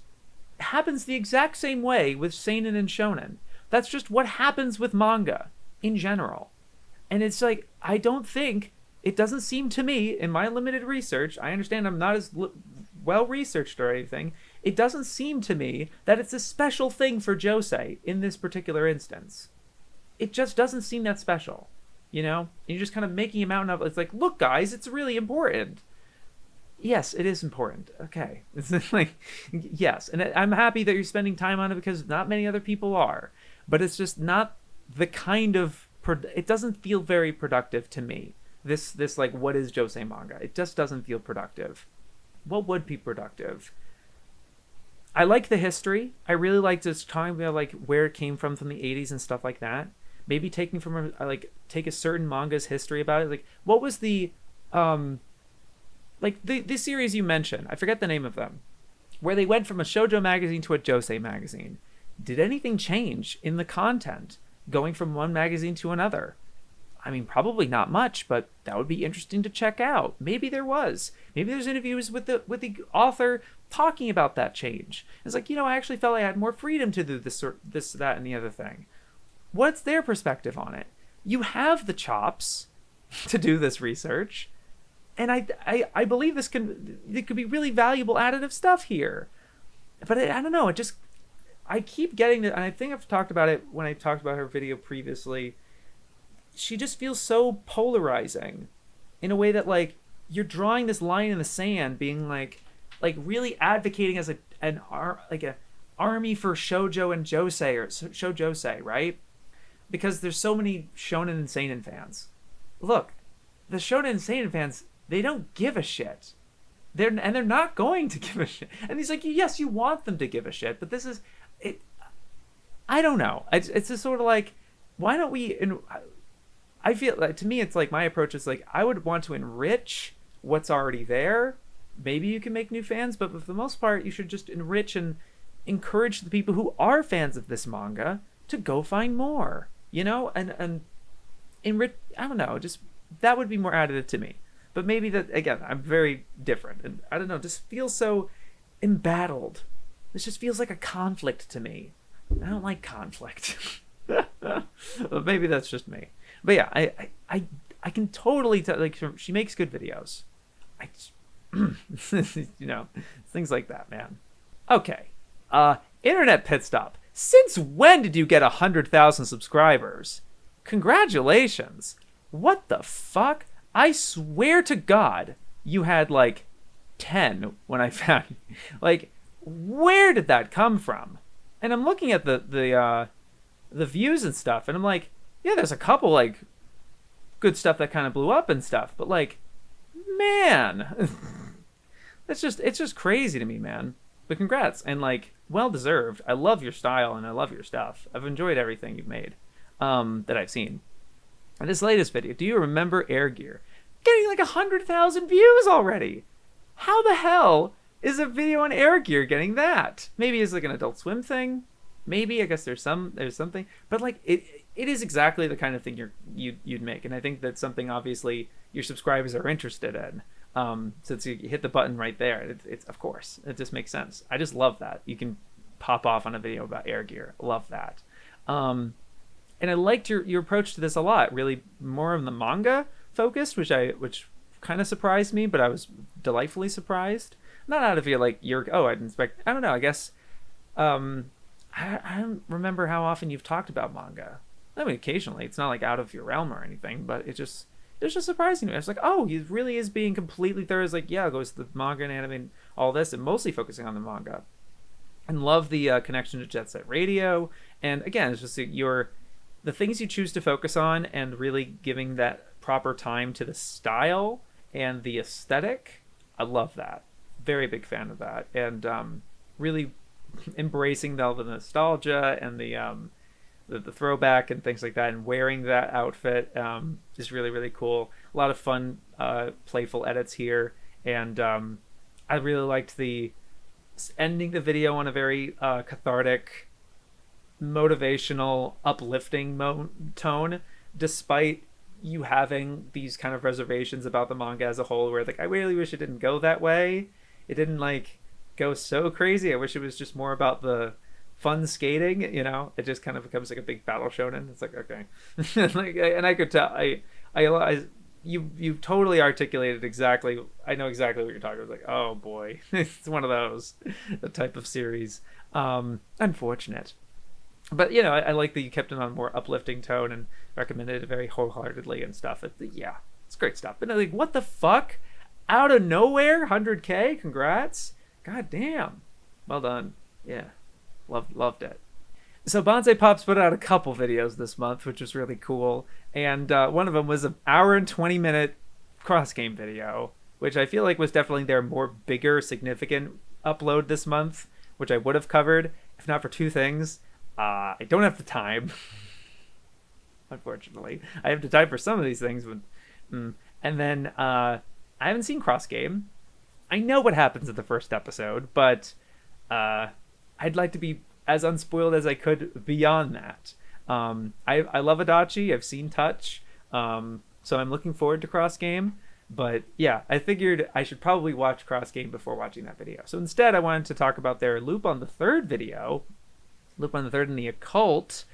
happens the exact same way with seinen and shonen. That's just what happens with manga in general. And it's like, it doesn't seem to me, in my limited research, I understand I'm not as well researched or anything, it doesn't seem to me that it's a special thing for josei in this particular instance. It just doesn't seem that special, you know? And you're just kind of making a mountain of, it's like, look guys, it's really important. Yes, it is important. Okay. It's like, yes. And I'm happy that you're spending time on it because not many other people are. But it's just not the kind of, it doesn't feel very productive to me. This like, what is josei manga? It just doesn't feel productive. What would be productive? I like the history. I really like just talking about like where it came from the 80s and stuff like that. Maybe take a certain manga's history about it. Like, what was the the series you mentioned? I forget the name of them. Where they went from a shoujo magazine to a josei magazine. Did anything change in the content going from one magazine to another? I mean, probably not much, but that would be interesting to check out. Maybe there was. Maybe there's interviews with the author talking about that change. It's like, I actually felt I had more freedom to do this, that, and the other thing. What's their perspective on it? You have the chops to do this research, and I believe it could be really valuable additive stuff here. But I don't know. I keep getting it, and I think I've talked about it when I talked about her video previously. She just feels so polarizing in a way that like you're drawing this line in the sand, being like really advocating as an army for shoujo and josei or shoujosei, right? Because there's so many shonen and seinen fans. Look, the shonen and seinen fans, they don't give a shit. They're not going to give a shit. And he's like, yes, you want them to give a shit, but this is it. I don't know. It's just sort of like, why don't we? I feel like, to me, it's like my approach is like, I would want to enrich what's already there. Maybe you can make new fans, but for the most part, you should just enrich and encourage the people who are fans of this manga to go find more, and enrich. I don't know, just that would be more additive to me. But maybe that, again, I'm very different, and I don't know, just feels so embattled. This just feels like a conflict to me. I don't like conflict. Well, maybe that's just me. But yeah, I can totally tell, like, she makes good videos. Things like that, man. Okay. Internet Pitstop. Since when did you get 100,000 subscribers? Congratulations. What the fuck? I swear to God, you had like 10 when I found you. Like, where did that come from? And I'm looking at the the views and stuff, and I'm like, yeah, there's a couple like good stuff that kind of blew up and stuff, but like, man, it's just crazy to me, man. But congrats, and like, well deserved. I love your style and I love your stuff. I've enjoyed everything you've made that I've seen. And this latest video, do you remember Air Gear? Getting like 100,000 views already. How the hell is a video on Air Gear getting that? Maybe it's like an Adult Swim thing. Maybe, I guess there's something, but like it is exactly the kind of thing you'd make, and I think that's something obviously your subscribers are interested in. Since you hit the button right there, it's of course it just makes sense. I just love that you can pop off on a video about Air Gear. Love that. And I liked your approach to this a lot. Really more of the manga focused, which kind of surprised me, but I was delightfully surprised. Not out of your like I didn't expect. I don't know. I guess. I don't remember how often you've talked about manga. I mean, occasionally. It's not like out of your realm or anything, but it's just surprising to me. I was like, oh, he really is being completely thorough. It's like, yeah, it goes to the manga and anime and all this, and mostly focusing on the manga. And love the connection to Jet Set Radio. And again, it's just the things you choose to focus on and really giving that proper time to the style and the aesthetic. I love that. Very big fan of that. And really embracing all the nostalgia and the throwback and things like that, and wearing that outfit is really, really cool. A lot of fun playful edits here, and I really liked the ending the video on a very cathartic, motivational, uplifting tone, despite you having these kind of reservations about the manga as a whole, where like, I really wish it didn't go that way. It didn't like go so crazy. I wish it was just more about the fun skating, you know. It just kind of becomes like a big battle shonen. It's like, okay. Like, and I could tell you totally articulated exactly. I know exactly what you're talking about. Like, oh boy. It's one of those, the type of series. Unfortunate. But you know, I like that you kept it on a more uplifting tone and recommended it very wholeheartedly and stuff. Yeah, it's great stuff. But like, what the fuck? Out of nowhere, 100K, congrats. God damn. Well done. Yeah. Loved it. So Bonsai Pop's put out a couple videos this month, which was really cool. And one of them was an hour and 20-minute cross-game video, which I feel like was definitely their more bigger, significant upload this month, which I would have covered, if not for two things. I don't have the time. Unfortunately. I have the time for some of these things. But, and then I haven't seen cross-game. I know what happens in the first episode, but I'd like to be as unspoiled as I could beyond that. I love Adachi. I've seen Touch, so I'm looking forward to Cross Game. But yeah, I figured I should probably watch Cross Game before watching that video. So instead, I wanted to talk about their Loop on the Third video, Loop on the Third in the Occult,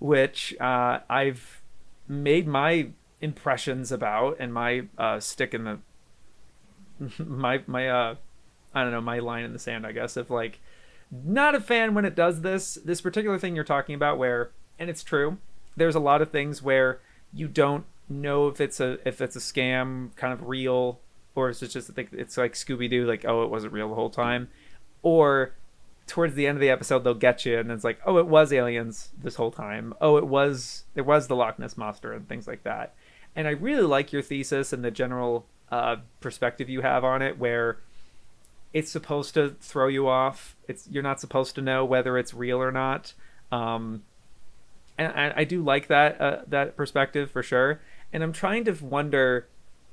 which I've made my impressions about and my stick in the my I don't know, my line in the sand, I guess, of like, not a fan when it does this particular thing you're talking about, where, and it's true, there's a lot of things where you don't know if it's a scam, kind of real, or is it just it's like Scooby-Doo, like, oh, it wasn't real the whole time, or towards the end of the episode they'll get you and it's like, oh, it was aliens this whole time, oh, there was the Loch Ness monster and things like that. And I really like your thesis and the general perspective you have on it, where it's supposed to throw you off. You're not supposed to know whether it's real or not. And I do like that perspective for sure. And I'm trying to wonder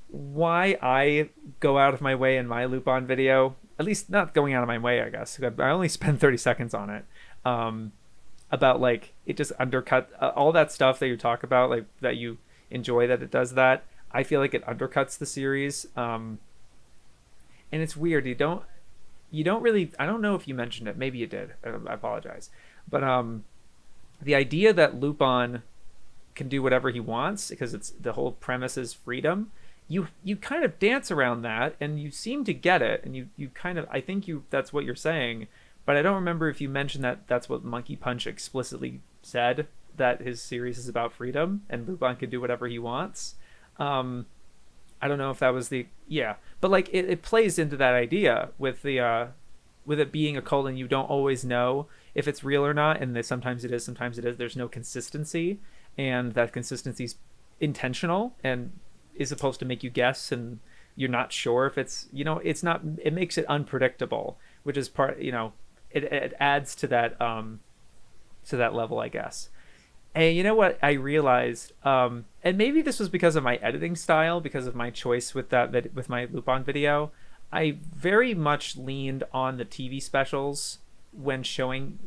why I go out of my way in my Loop On video, at least not going out of my way, I guess. I only spend 30 seconds on it. About like, it just undercut all that stuff that you talk about, like that you enjoy that it does that. I feel like it undercuts the series. And it's weird. You don't really, I don't know if you mentioned it. Maybe you did. I apologize. But the idea that Lupin can do whatever he wants, because it's the whole premise is freedom. You kind of dance around that, and you seem to get it, and you kind of, I think that's what you're saying, but I don't remember if you mentioned that that's what Monkey Punch explicitly said, that his series is about freedom and Lupin can do whatever he wants. I don't know if that was but like it plays into that idea with the with it being a cult and you don't always know if it's real or not, and that sometimes it is, there's no consistency, and that consistency's intentional and is supposed to make you guess, and you're not sure if it's, it's not, it makes it unpredictable, which is part, it adds to that level, I guess. And you know what I realized, and maybe this was because of my editing style, because of my choice with with my Lupin video, I very much leaned on the TV specials when showing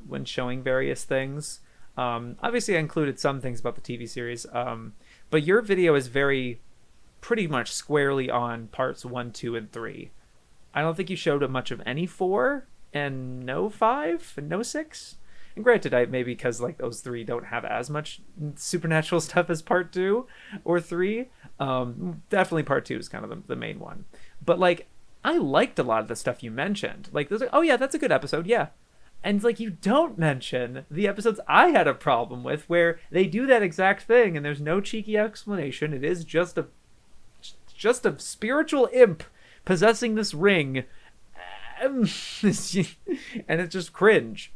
various things. Obviously, I included some things about the TV series, but your video is pretty much squarely on parts 1, 2, and 3. I don't think you showed much of any 4, and no 5, and no 6. And granted, maybe because like those 3 don't have as much supernatural stuff as part 2 or 3. Definitely part 2 is kind of the main one. But like, I liked a lot of the stuff you mentioned. Like, there's like, oh yeah, that's a good episode, yeah. And like, you don't mention the episodes I had a problem with, where they do that exact thing and there's no cheeky explanation. It is just a spiritual imp possessing this ring, and it's just cringe.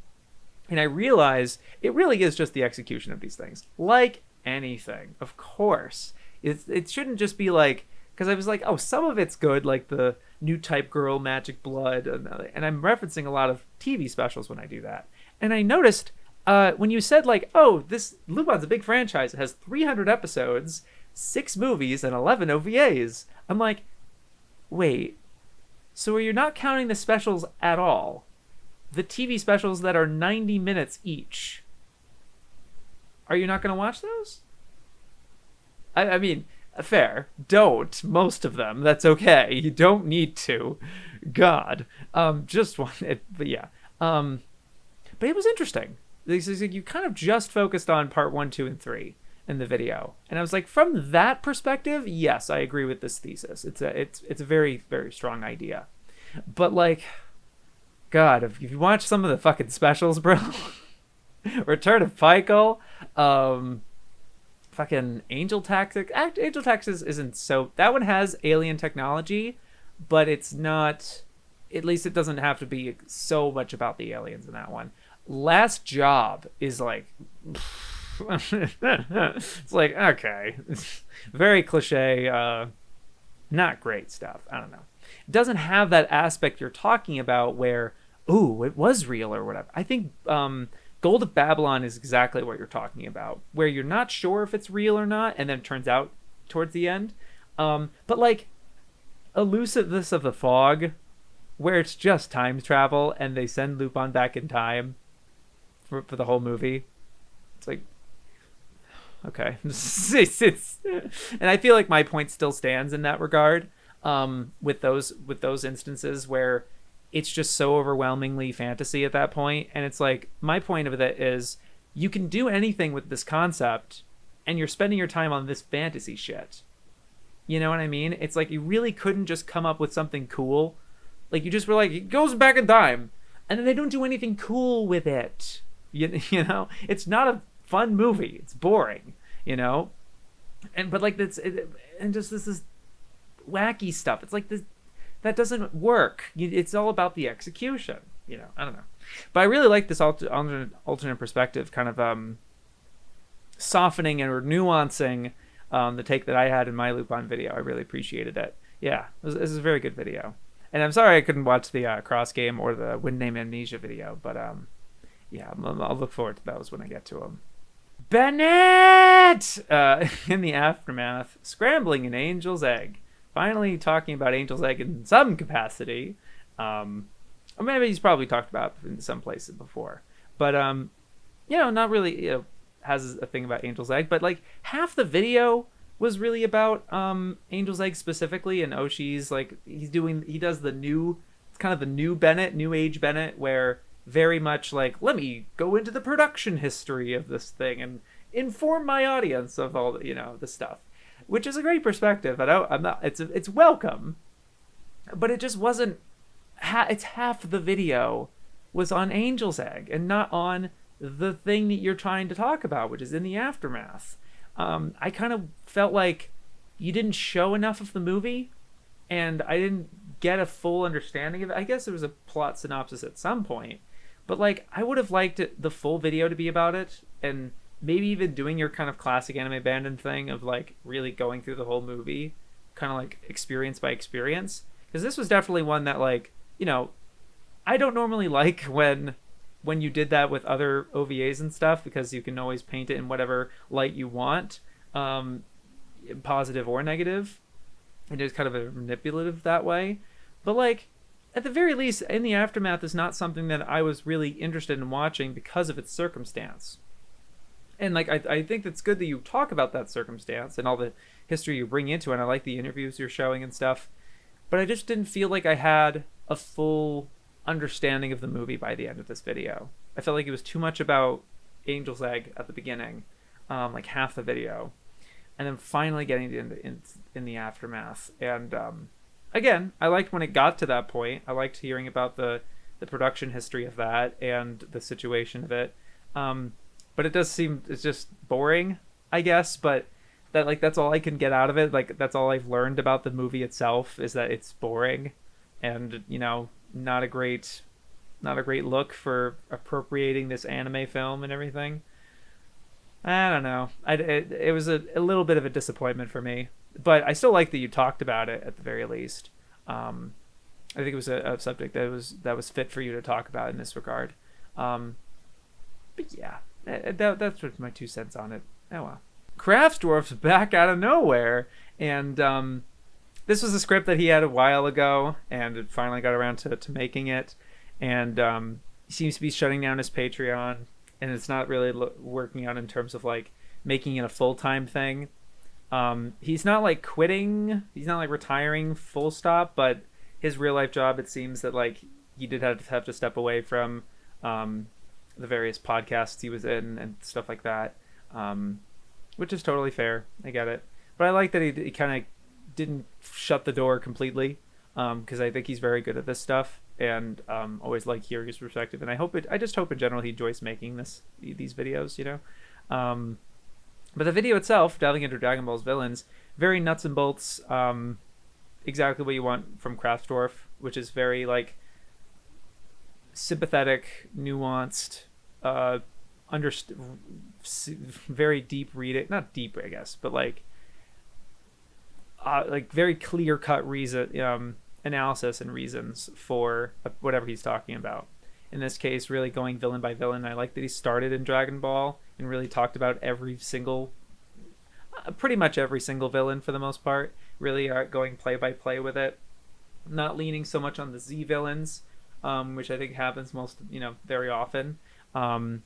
And I realize it really is just the execution of these things. Like anything, of course. It shouldn't just be like, because I was like, oh, some of it's good, like the new type girl, magic blood, and I'm referencing a lot of TV specials when I do that. And I noticed when you said like, oh, this Lupin's a big franchise. It has 300 episodes, 6 movies, and 11 OVAs. I'm like, wait, so you're not counting the specials at all? The TV specials that are 90 minutes each. Are you not going to watch those? I mean, fair. Don't. Most of them. That's okay. You don't need to. God. Just one. But yeah. But it was interesting. You kind of just focused on part 1, 2, and 3 in the video. And I was like, from that perspective, yes, I agree with this thesis. It's a very, very strong idea. But like, God, if you watch some of the fucking specials, bro, Return of Pykel, fucking Angel Tactics. Angel Tactics isn't so. That one has alien technology, but it's not. At least it doesn't have to be so much about the aliens in that one. Last Job is like. It's like, okay, very cliche, not great stuff. I don't know. It doesn't have that aspect you're talking about where, ooh, it was real or whatever. I think Gold of Babylon is exactly what you're talking about, where you're not sure if it's real or not, and then it turns out towards the end. But like Elusiveness of the Fog, where it's just time travel and they send Lupin back in time for the whole movie. It's like, okay. And I feel like my point still stands in that regard, with those instances where it's just so overwhelmingly fantasy at that point. And it's like, my point of it is, you can do anything with this concept and you're spending your time on this fantasy shit. You know what I mean? It's like, you really couldn't just come up with something cool. Like, you just were like, it goes back in time, and then they don't do anything cool with it. You know, it's not a fun movie. It's boring, but like and just this is wacky stuff. It's like this that doesn't work. It's all about the execution. I don't know, but I really like this alternate perspective, kind of softening or nuancing the take that I had in my Lupin video. I really appreciated it. Yeah, this is a very good video, and I'm sorry I couldn't watch the cross game or the Wind Name Amnesia video, but yeah, I'll look forward to those when I get to them. Bennett! In the aftermath, scrambling an angel's egg. Finally talking about angel's egg in some capacity. Or maybe he's probably talked about it in some places before. But, not really has a thing about angel's egg. But, like, half the video was really about angel's egg specifically. And Oshi's, like, he does the new, it's kind of the new Bennett, new age Bennett, where very much like, let me go into the production history of this thing and inform my audience of all the stuff, which is a great perspective. I'm not. It's welcome, but it just wasn't. It's half the video was on Angel's Egg and not on the thing that you're trying to talk about, which is in the aftermath. I kind of felt like you didn't show enough of the movie, and I didn't get a full understanding of it. I guess there was a plot synopsis at some point, but like I would have liked the full video to be about it, and maybe even doing your kind of classic anime abandon thing of like really going through the whole movie, kind of like experience by experience. Because this was definitely one that, like, you know, I don't normally like when you did that with other OVAs and stuff, because you can always paint it in whatever light you want, positive or negative. It is kind of a manipulative that way. But like, at the very least, In the Aftermath is not something that I was really interested in watching because of its circumstance. And like, I think it's good that you talk about that circumstance and all the history you bring into it. And I like the interviews you're showing and stuff. But I just didn't feel like I had a full understanding of the movie by the end of this video. I felt like it was too much about Angel's Egg at the beginning, like half the video, and then finally getting in the Aftermath. And again, I liked when it got to that point. I liked hearing about the production history of that and the situation of it. But it does seem it's just boring, I guess. But that, like, that's all I can get out of it. Like, that's all I've learned about the movie itself, is that it's boring, and, you know, not a great look for appropriating this anime film and everything. I don't know. It was a little bit of a disappointment for me, but I still like that you talked about it at the very least. I think it was a subject that was fit for you to talk about in this regard. But yeah, that's my 2 cents on it. Oh well. Craftsdwarf's back out of nowhere, and this was a script that he had a while ago, and it finally got around to making it. And he seems to be shutting down his Patreon, and it's not really working out in terms of like making it a full-time thing. He's not like quitting, he's not like retiring full stop, but his real life job, it seems that like he did have to step away from the various podcasts he was in and stuff like that, which is totally fair. I get it. But I like that he kind of didn't shut the door completely, because I think he's very good at this stuff, and always like hearing his perspective. And I just hope in general he enjoys making these videos, you know. But the video itself, delving into Dragon Ball's villains, very nuts and bolts, exactly what you want from Craftsdwarf, which is very like sympathetic, nuanced, very deep reading, not deep I guess, but like very clear-cut reason, analysis and reasons for whatever he's talking about. In this case, really going villain by villain. I like that he started in Dragon Ball and really talked about pretty much every single villain for the most part. Really going play by play with it, not leaning so much on the Z villains, which I think happens very often. But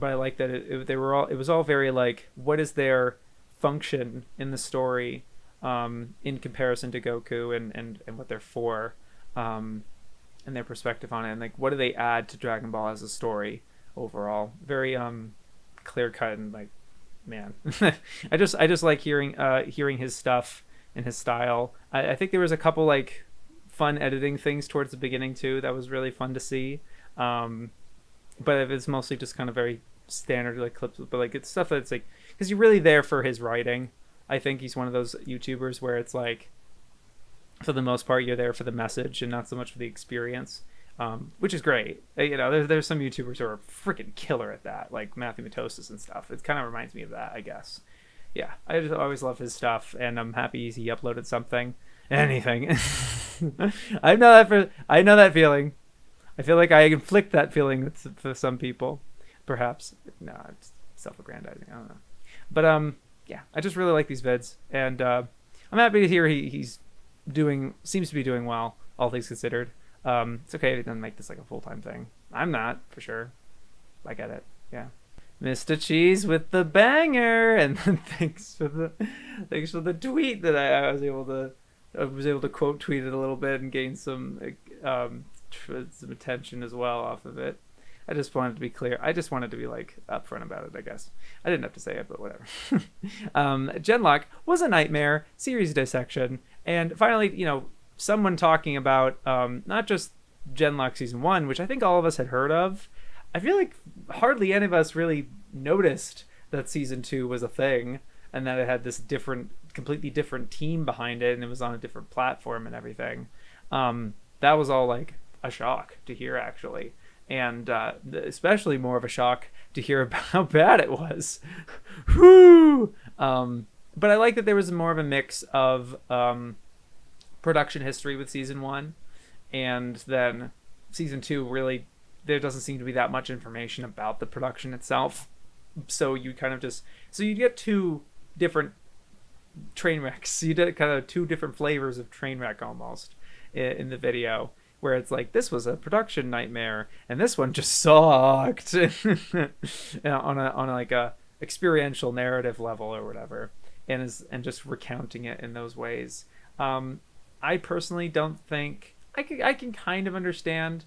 I like that it was all very like, what is their function in the story, in comparison to Goku and what they're for, and their perspective on it, and like what do they add to Dragon Ball as a story overall. Very clear cut, and like, man, I just like hearing his stuff and his style. I think there was a couple like fun editing things towards the beginning too that was really fun to see, but it's mostly just kind of very standard like clips, but like it's stuff that's like, because you're really there for his writing. I think he's one of those YouTubers where it's like, for the most part, you're there for the message and not so much for the experience, which is great. You know, there's some YouTubers who are freaking killer at that, like Matthew Matosis and stuff. It kind of reminds me of that, I guess. Yeah, I just always love his stuff, and I'm happy he uploaded something, anything. I know that feeling. I feel like I inflict that feeling for some people, perhaps. No, it's self-aggrandizing. I don't know, but yeah, I just really like these vids, and I'm happy to hear he's seems to be doing well, all things considered. It's okay if he doesn't make this like a full-time thing. I'm not, for sure. I get it. Yeah. Mr. Cheese with the banger, and thanks for the tweet that I was able to quote tweet it a little bit and gain some attention as well off of it. I just wanted to be clear. I just wanted to be like upfront about it, I guess. I didn't have to say it, but whatever. Genlock was a nightmare, series dissection, and finally, someone talking about not just Genlock Season 1, which I think all of us had heard of. I feel like hardly any of us really noticed that Season 2 was a thing, and that it had this completely different team behind it, and it was on a different platform and everything. That was all like a shock to hear, actually. And especially more of a shock to hear about how bad it was. Whew! But I like that there was more of a mix of production history with season 1, and then season 2 really, there doesn't seem to be that much information about the production itself. So you kind of just, so you get 2 different train wrecks. You did kind of 2 different flavors of train wreck almost in the video, where it's like, this was a production nightmare and this one just sucked on a like a experiential narrative level or whatever, and just recounting it in those ways. I personally don't think I can kind of understand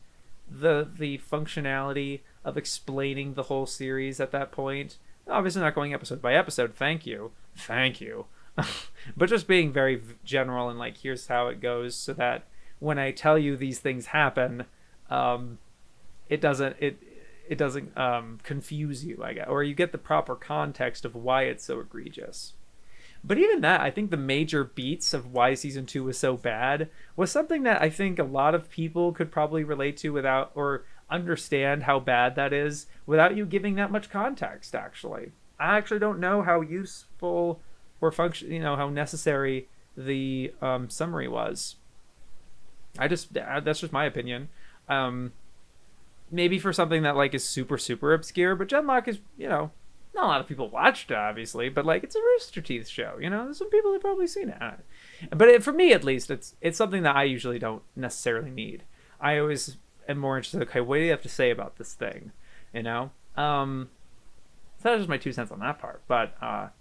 the functionality of explaining the whole series at that point. Obviously not going episode by episode, thank you. But just being very general and like, here's how it goes, so that when I tell you these things happen, it doesn't confuse you, I guess, or you get the proper context of why it's so egregious. But even that, I think the major beats of why season 2 was so bad was something that I think a lot of people could probably relate to without, or understand how bad that is without you giving that much context. Actually, I actually don't know how useful or how necessary the summary was. That's just my opinion. Maybe for something that like is super, super obscure, but Genlock is, not a lot of people watched it, obviously, but like, it's a Rooster Teeth show, there's some people that probably seen it. But for me, at least, it's something that I usually don't necessarily need. I always am more interested, okay, what do you have to say about this thing? So that's just my 2 cents on that part. But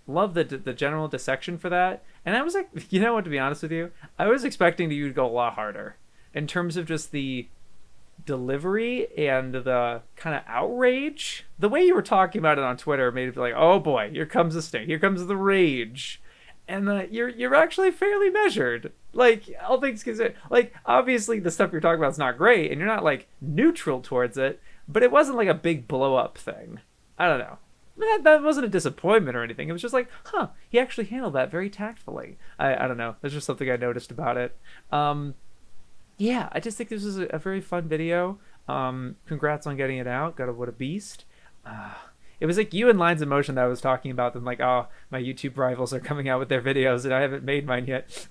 love the general dissection for that. And I was like, to be honest with you, I was expecting you to go a lot harder in terms of just the delivery and the kind of outrage. The way you were talking about it on Twitter made it like, oh boy, here comes the sting, here comes the rage. And you're actually fairly measured, like, all things considered. Like, obviously the stuff you're talking about is not great and you're not like neutral towards it, but it wasn't like a big blow up thing. I don't know, that wasn't a disappointment or anything. It was just like, he actually handled that very tactfully. I don't know, there's just something I noticed about it. Yeah, I just think this was a very fun video. Congrats on getting it out. What a beast. It was like you and Lines of Motion that I was talking about, them like, oh, my YouTube rivals are coming out with their videos and I haven't made mine yet.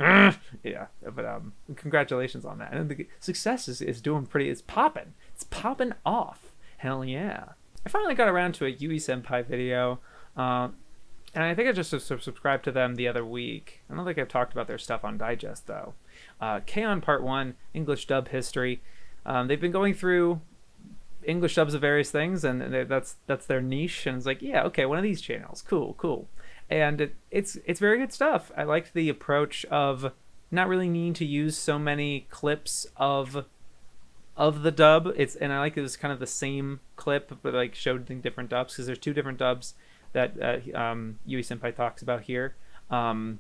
Yeah, but congratulations on that. And the success is doing pretty, it's popping off. Hell yeah. I finally got around to a Yui-senpai video, and I think I just subscribed to them the other week. I don't think I've talked about their stuff on Digest, though. K-On! Part 1, English dub history. They've been going through English dubs of various things, and that's their niche, and it's like, yeah, okay, one of these channels. Cool. And it's very good stuff. I liked the approach of not really needing to use so many clips of the dub. And I like it was kind of the same clip, but like showed in different dubs, because there's 2 different dubs that Yui-senpai talks about here. And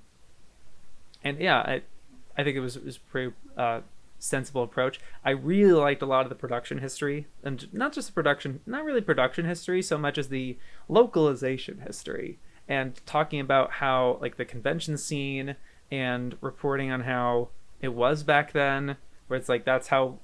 yeah, I think it was pretty sensible approach. I really liked a lot of the production history, and not just the production, not really production history so much as the localization history, and talking about how like the convention scene and reporting on how it was back then, where it's like that's how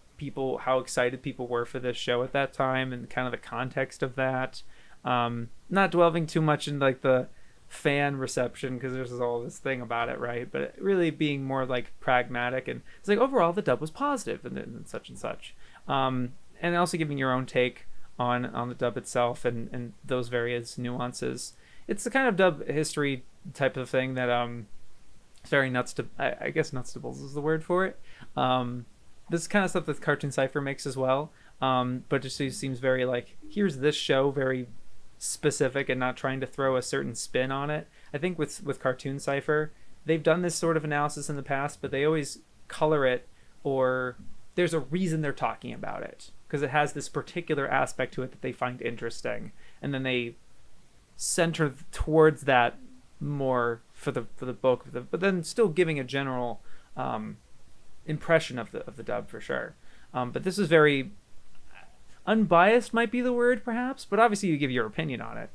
excited people were for this show at that time, and kind of the context of that. Not dwelling too much in like the fan reception, because there's all this thing about it, right? But really being more like pragmatic, and it's like overall the dub was positive and such and such. And also giving your own take on the dub itself and those various nuances. It's the kind of dub history type of thing that it's very I guess nuts to bolts is the word for it. This kind of stuff that Cartoon Cypher makes as well, but just seems very like, here's this show, very specific, and not trying to throw a certain spin on it. I think with Cartoon Cypher, they've done this sort of analysis in the past, but they always color it, or there's a reason they're talking about it, because it has this particular aspect to it that they find interesting, and then they center towards that more for the bulk of but then still giving a general impression of the dub for sure. But this is very unbiased, might be the word perhaps, but obviously you give your opinion on it.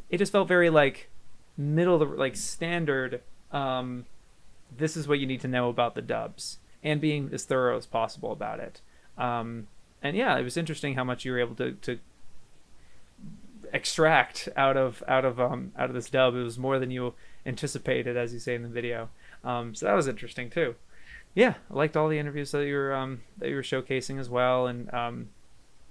It just felt very like middle of the, like standard. This is what you need to know about the dubs, and being as thorough as possible about it. And yeah, it was interesting how much you were able to extract out of this dub. It was more than you anticipated, as you say in the video. So that was interesting too. Yeah, I liked all the interviews that you were showcasing as well, and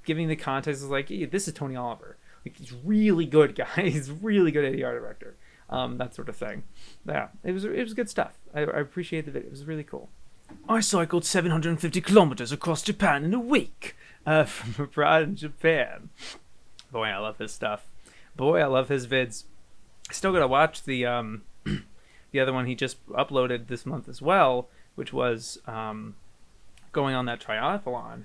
giving the context is like, hey, this is Tony Oliver. Like, he's really good guy. He's really good ADR director. That sort of thing. Yeah, it was good stuff. I appreciate the video. It was really cool. I cycled 750 kilometers across Japan in a week. From abroad in Japan. Boy, I love his stuff. Boy, I love his vids. Still gotta watch the the other one he just uploaded this month as well, which was going on that triathlon.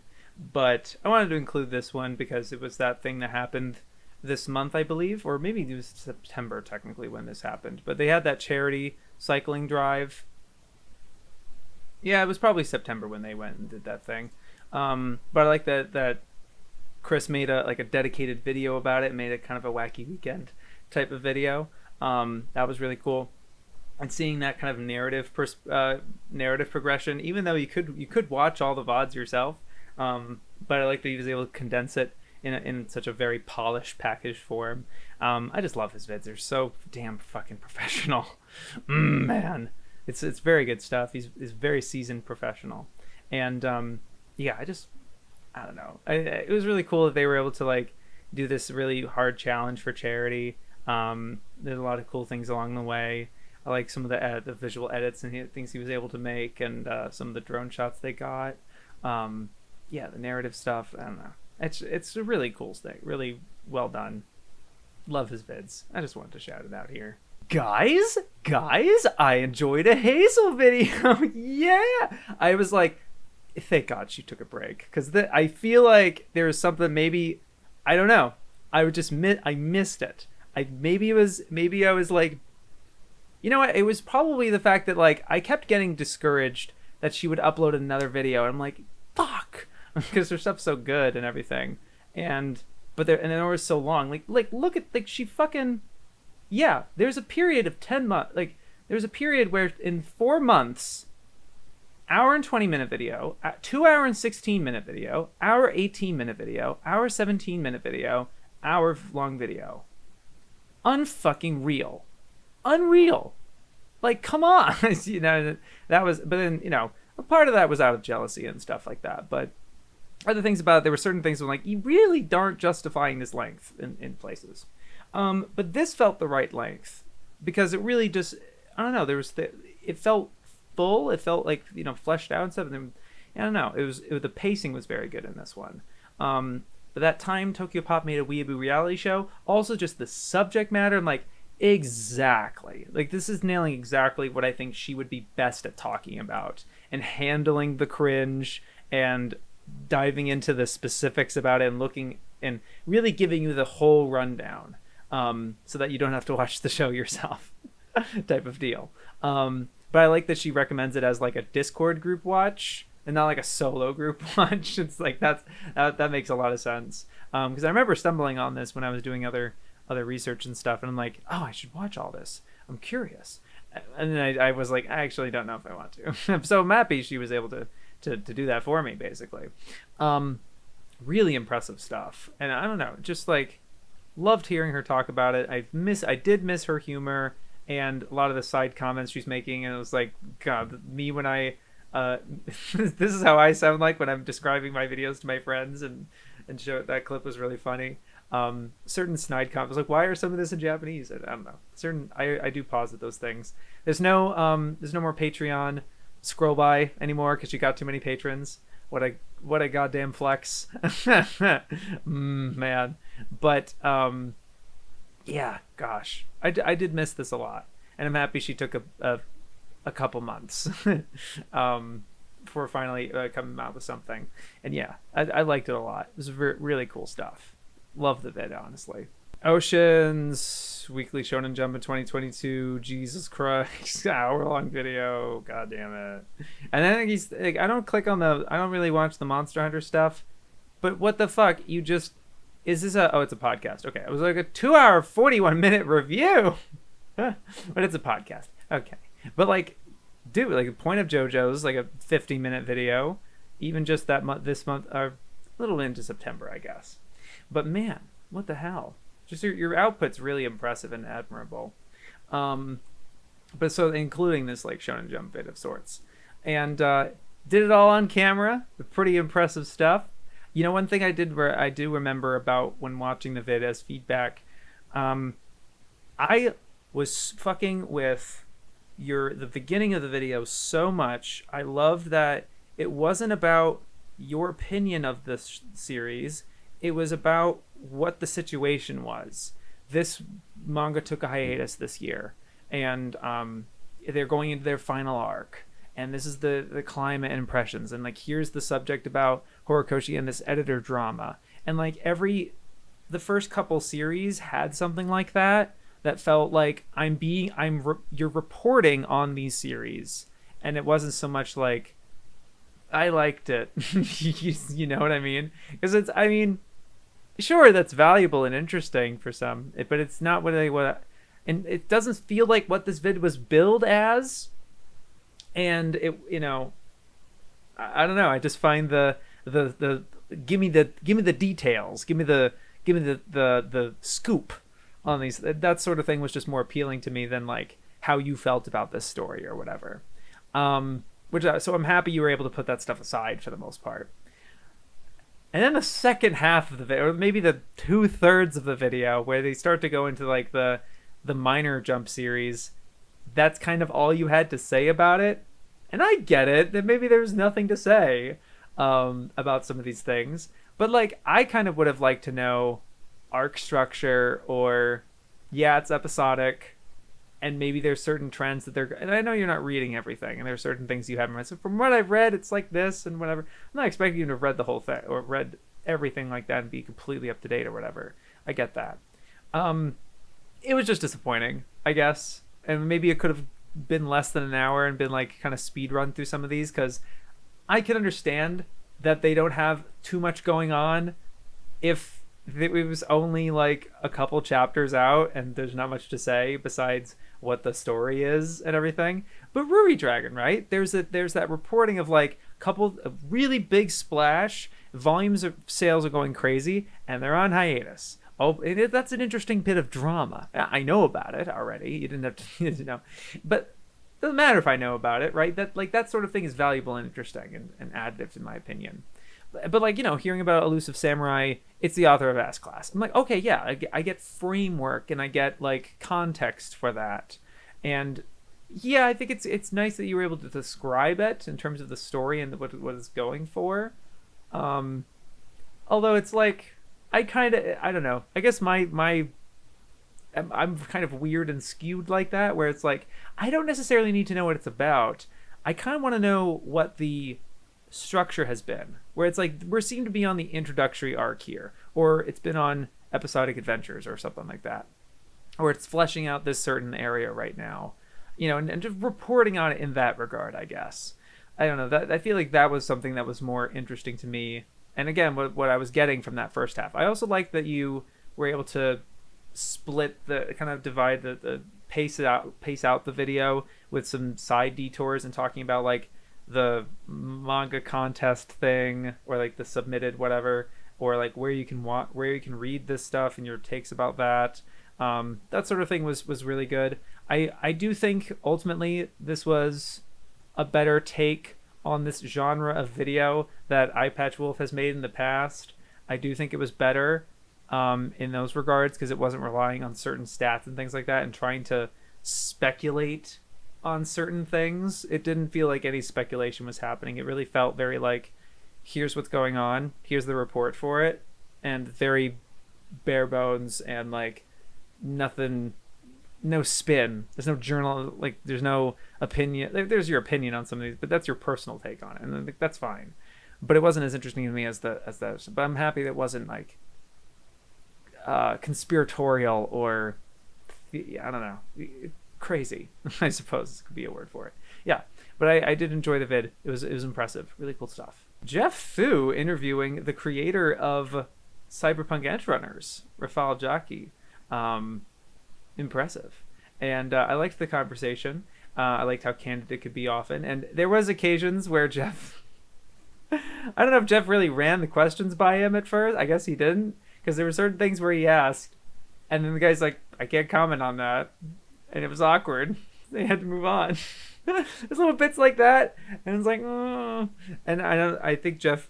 But I wanted to include this one because it was that thing that happened this month, I believe, or maybe it was September technically when this happened. But they had that charity cycling drive. Yeah, it was probably September when they went and did that thing. But I like that Chris made a dedicated video about it, made it kind of a wacky weekend type of video. That was really cool. And seeing that kind of narrative progression, even though you could watch all the VODs yourself, but I like that he was able to condense it in such a very polished packaged form. I just love his vids. They're so damn fucking professional. Man, it's very good stuff. He's very seasoned professional, and yeah, I don't know. It was really cool that they were able to like do this really hard challenge for charity. There's a lot of cool things along the way. I like some of the visual edits and things he was able to make, and some of the drone shots they got. Yeah, the narrative stuff. I don't know. It's a really cool thing. Really well done. Love his vids. I just wanted to shout it out here. Guys, I enjoyed a Hazel video. Yeah, I was like, thank God she took a break, because I feel like there was something, maybe, I don't know, I missed it. Maybe I was like, you know what, it was probably the fact that like I kept getting discouraged that she would upload another video, and I'm like, fuck, because her stuff's so good and everything, and it was so long, like look at, like, she fucking, yeah, there's a period of 10 months, like there's a period where in 4 months, hour and 20-minute video, 2 hour and 16-minute video, hour 18-minute video, hour 17-minute video, hour-long video. Unfucking real. Unreal. Like, come on. You know, that was, but then, you know, a part of that was out of jealousy and stuff like that. But other things about it, there were certain things where, like, you really aren't justifying this length in places. But this felt the right length, because it really just, I don't know, it felt full. It felt like, you know, fleshed out and stuff. And then, I don't know, the pacing was very good in this one. But that time Tokyo Pop made a weeaboo reality show, also just the subject matter, I'm like, exactly, like, this is nailing exactly what I think she would be best at talking about, and handling the cringe and diving into the specifics about it, and looking and really giving you the whole rundown, so that you don't have to watch the show yourself type of deal. But I like that she recommends it as like a Discord group watch and not like a solo group watch. It's like that makes a lot of sense. Because I remember stumbling on this when I was doing other research and stuff, and I'm like, oh, I should watch all this. I'm curious. And then I was like, I actually don't know if I want to. So I'm happy she was able to do that for me, basically. Really impressive stuff. And I don't know, just like loved hearing her talk about it. I did miss her humor and a lot of the side comments she's making, and it was like, God, me when I this is how I sound like when I'm describing my videos to my friends, and show that clip was really funny. Certain snide comments, like, why are some of this in Japanese? I don't know. I do pause at those things. There's no more Patreon scroll by anymore because you got too many patrons. What a goddamn flex. Man. But yeah, gosh, I did miss this a lot, and I'm happy she took a couple months before finally coming out with something. And yeah, I liked it a lot. It was really cool stuff. Love the vid, honestly. Oceaniz Weekly Shonen Jump in 2022. Jesus Christ, hour-long video. God damn it. And then he's like, I don't really watch the Monster Hunter stuff, but what the fuck? Is this it's a podcast. Okay, it was like a 2 hour 41-minute review. But it's a podcast. Okay. But like, dude, like a point of JoJo's, like a 50-minute video, even just that month, this month, a little into September, I guess. But man, what the hell? Just your output's really impressive and admirable. But so including this like Shonen Jump vid of sorts, and did it all on camera. Pretty impressive stuff. You know, one thing I do remember about when watching the vid as feedback, I was fucking with the beginning of the video so much. I loved that it wasn't about your opinion of this series. It was about what the situation was. This manga took a hiatus this year, and they're going into their final arc. And this is the climate and impressions. And like, here's the subject about Horikoshi and this editor drama. And like the first couple series had something like that felt like you're reporting on these series. And it wasn't so much like, I liked it. You know what I mean? Because sure, that's valuable and interesting for some, but it's not and it doesn't feel like what this vid was billed as. And it, I don't know. I just find the give me the details, give me the scoop on these. That sort of thing was just more appealing to me than like how you felt about this story or whatever. So I'm happy you were able to put that stuff aside for the most part. And then the second half of the video, or maybe the 2/3 of the video, where they start to go into like the minor Jump series. That's kind of all you had to say about it. And I get it, that maybe there's nothing to say about some of these things. But like, I kind of would have liked to know arc structure, or yeah, it's episodic, and maybe there's certain trends that and I know you're not reading everything, and there's certain things you haven't read. So from what I've read, it's like this and whatever. I'm not expecting you to have read the whole thing or read everything like that and be completely up to date or whatever. I get that. It was just disappointing, I guess. And maybe it could have been less than an hour and been like kind of speed run through some of these, because I can understand that they don't have too much going on if it was only like a couple chapters out and there's not much to say besides what the story is and everything. But Ruri Dragon, right? There's that reporting of like a really big splash, volumes of sales are going crazy, and they're on hiatus. Oh, that's an interesting bit of drama. I know about it already. You didn't have to, know. But it doesn't matter if I know about it, right? That sort of thing is valuable and interesting and additive, in my opinion. But like, hearing about Elusive Samurai, it's the author of S-Class. I'm like, okay, yeah, I get framework and I get like context for that. And yeah, I think it's nice that you were able to describe it in terms of the story and what it's going for. Although it's like, I don't know. I guess I'm kind of weird and skewed like that, where it's like, I don't necessarily need to know what it's about. I kind of want to know what the structure has been, where it's like, we seem to be on the introductory arc here, or it's been on episodic adventures or something like that, or it's fleshing out this certain area right now, and just reporting on it in that regard, I guess. I don't know. That I feel like that was something that was more interesting to me. And again, what I was getting from that first half. I also like that you were able to divide the pace out the video with some side detours and talking about like the manga contest thing, or like the submitted whatever, or like where you can read this stuff and your takes about that. That sort of thing was really good. I do think ultimately this was a better take on this genre of video that iPatchWolf has made in the past. I do think it was better in those regards, because it wasn't relying on certain stats and things like that and trying to speculate on certain things. It didn't feel like any speculation was happening. It really felt very like, here's what's going on, here's the report for it, and very bare bones and like nothing, no spin. There's no journal, like there's no opinion. There's your opinion on some of these, but that's your personal take on it, and that's fine. But it wasn't as interesting to me as those. But I'm happy that it wasn't like conspiratorial or I don't know, crazy. I suppose could be a word for it. Yeah, but I did enjoy the vid. It was impressive. Really cool stuff. Jeff Fu interviewing the creator of Cyberpunk Edgerunners, Rafal Jaki. Impressive. And I liked the conversation. I liked how candid it could be often, and there was occasions where Jeff, I don't know if Jeff really ran the questions by him at first. I guess he didn't, because there were certain things where he asked, and then the guy's like, I can't comment on that, and it was awkward. They had to move on. There's little bits like that, and it's like, oh. And I think Jeff,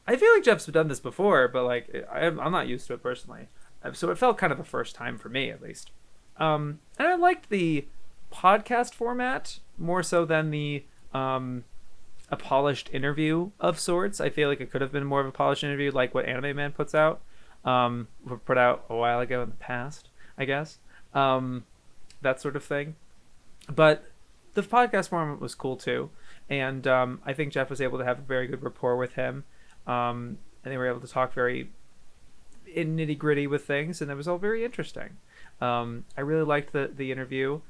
I feel like Jeff's done this before, but like I'm not used to it personally, so it felt kind of the first time for me at least. And I liked the podcast format more so than the a polished interview of sorts. I feel like it could have been more of a polished interview, like what Anime Man puts out, put out a while ago in the past, I guess, that sort of thing. But the podcast format was cool too, and I think Jeff was able to have a very good rapport with him, and they were able to talk very in nitty gritty with things, and it was all very interesting. I really liked the interview.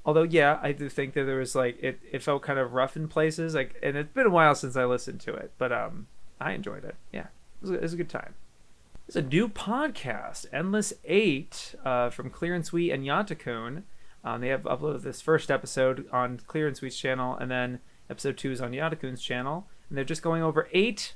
Although, yeah, I do think that there was like it felt kind of rough in places, like, and it's been a while since I listened to it, but I enjoyed it. Yeah, it was a good time. There's a new podcast, Endless 8, from Clearansweet and Yatakun. They have uploaded this first episode on Clearansweet's channel, and then episode 2 is on Yatakun's channel, and they're just going over 8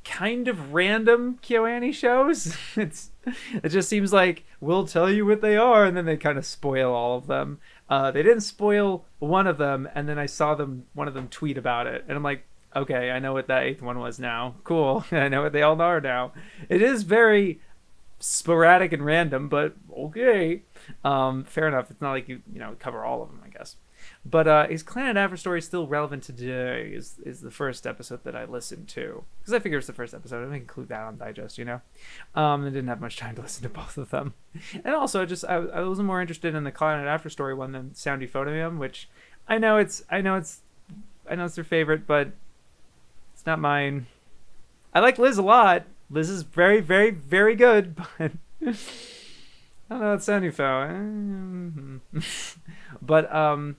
kind of random KyoAni shows. It just seems like we'll tell you what they are, and then they kind of spoil all of them. They didn't spoil one of them, and then I saw one of them tweet about it, and I'm like, okay, I know what that 8th one was now. Cool. I know what they all are now. It is very sporadic and random, but okay. Fair enough. It's not like you cover all of them, I guess. But is Clan and After Story still relevant today? Is the first episode that I listened to, because I figure it's the first episode. I'm gonna include that on Digest, I didn't have much time to listen to both of them, and also I was more interested in the Clan and After Story one than Sound Euphonium, which I know it's their favorite, but it's not mine. I like Liz a lot. Liz is very, very, very good, but I don't know, it's Sound Eupho. But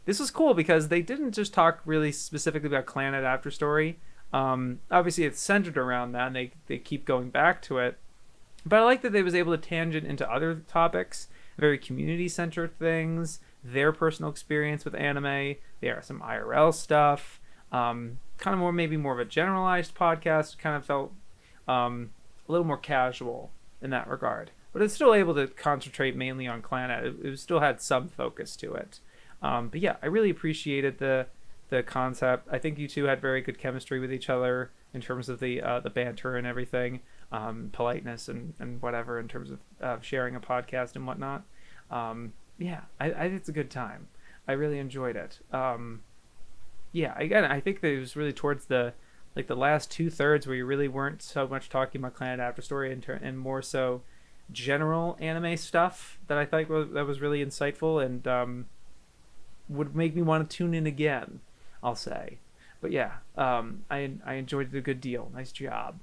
this was cool because they didn't just talk really specifically about Clan and After Story. Obviously, it's centered around that, and they keep going back to it. But I like that they was able to tangent into other topics, very community-centered things, their personal experience with anime. There are some IRL stuff, kind of maybe more of a generalized podcast. Kind of felt a little more casual in that regard. But it's still able to concentrate mainly on Clan. It still had some focus to it. But yeah, I really appreciated the concept. I think you two had very good chemistry with each other in terms of the banter and everything, politeness and whatever in terms of sharing a podcast and whatnot. Yeah, I think it's a good time. I really enjoyed it. Yeah, again, I think that it was really towards the last 2/3 where you really weren't so much talking about Clan After Story and more so general anime stuff that I thought was really insightful and would make me want to tune in again, I'll say. But yeah, I enjoyed it a good deal. Nice job.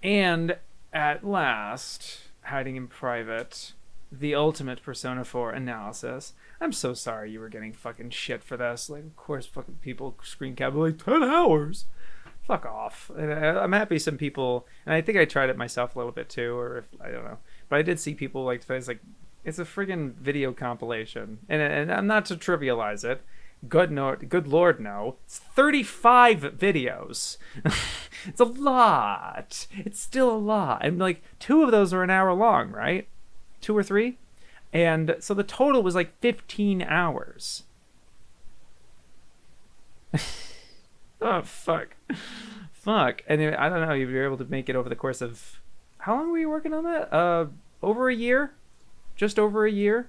And at last, hiding in private, the ultimate Persona 4 analysis. I'm so sorry you were getting fucking shit for this. Like, of course, fucking people screen cap like 10 hours. Fuck off. And I'm happy some people, and I think I tried it myself a little bit too, or if I don't know, but I did see people like it's a friggin' video compilation, and I'm not to trivialize it. Good lord, no. It's 35 videos. It's a lot. It's still a lot. And like 2 of those are an hour long, right? 2 or 3, and so the total was like 15 hours. Oh fuck. And I don't know, you were able to make it over the course of how long were you working on that? Over a year? Just over a year?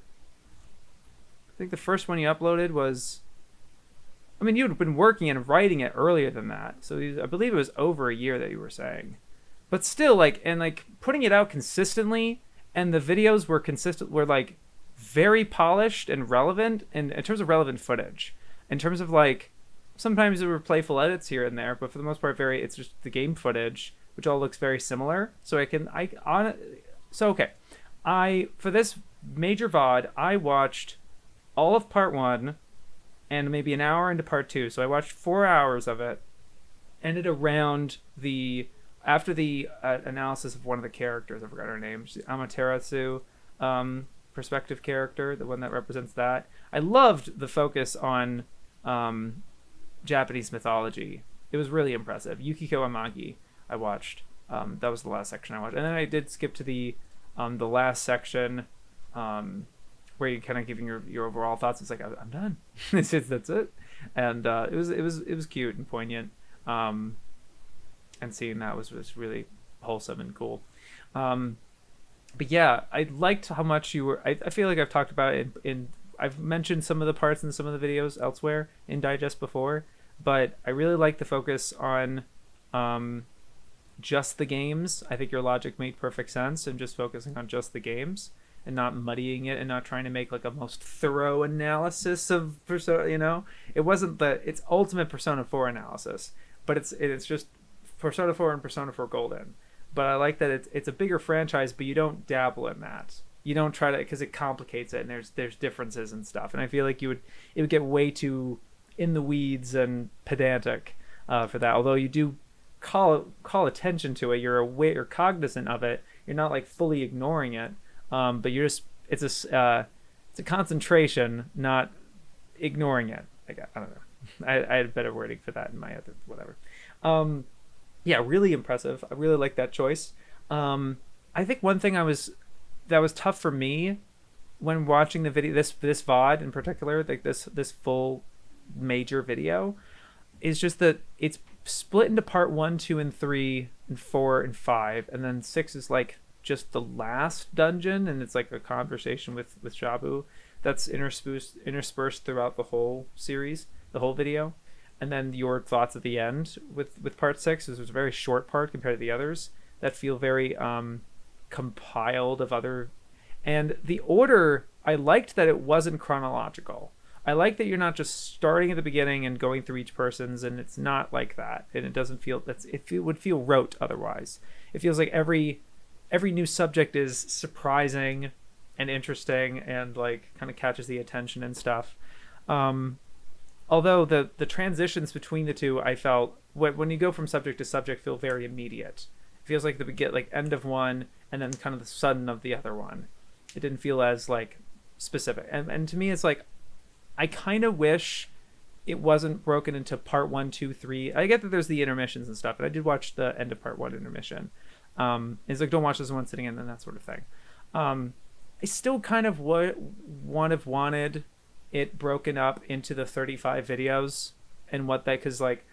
I think the first one you uploaded was, I mean, you'd been working and writing it earlier than that, so I believe it was over a year that you were saying. But still, putting it out consistently, and the videos were like very polished and relevant in terms of relevant footage. In terms of sometimes there were playful edits here and there, but for the most part, it's just the game footage, which all looks very similar. So for this major VOD, I watched all of part 1 and maybe an hour into part 2. So I watched 4 hours of it, ended around after the analysis of one of the characters. I forgot her name. Amaterasu. perspective character, the one that represents that. I loved the focus on Japanese mythology. It was really impressive. Yukiko Amagi I watched. That was the last section I watched. And then I did skip to the last section where you're kind of giving your overall thoughts. It's like, I'm done. That's it. And it was cute and poignant. And seeing that was really wholesome and cool. But yeah, I liked how much you were. I feel like I've talked about it in I've mentioned some of the parts in some of the videos elsewhere in Digest before, but I really like the focus on just the games. I think your logic made perfect sense, and just focusing on just the games and not muddying it and not trying to make like a most thorough analysis of Persona. You know, it wasn't it's ultimate Persona 4 analysis, but it's just Persona 4 and Persona 4 Golden. But I like that it's a bigger franchise, but you don't dabble in that. You don't try to, because it complicates it, and there's differences and stuff. And I feel like it would get way too in the weeds and pedantic for that. Although you do call attention to it, you're aware, you're cognizant of it. You're not like fully ignoring it, but you're just it's a concentration, not ignoring it. I don't know. I had better wording for that in my other whatever. Yeah, really impressive. I really like that choice. I think one thing that was tough for me when watching the video, this VOD in particular, like this full major video, is just that it's split into part 1, 2, and 3, and 4, and 5, and then 6 is like just the last dungeon, and it's like a conversation with Shabu that's interspersed throughout the whole series, the whole video. And then your thoughts at the end with part 6 is a very short part compared to the others that feel very compiled of other. And the order, I liked that it wasn't chronological. I like that you're not just starting at the beginning and going through each person's, and it's not like that. And it doesn't feel it would feel rote otherwise. It feels like every new subject is surprising and interesting and like kind of catches the attention and stuff. Although the transitions between the two, I felt when you go from subject to subject, feel very immediate. It feels like we get like end of one and then kind of the sudden of the other one. It didn't feel as like specific. And to me, it's like I kind of wish it wasn't broken into part 1, 2, 3. I get that there's the intermissions and stuff, and I did watch the end of part 1 intermission. It's like, don't watch this one sitting in and that sort of thing. I still kind of wanted it broken up into the 35 videos and what that, because like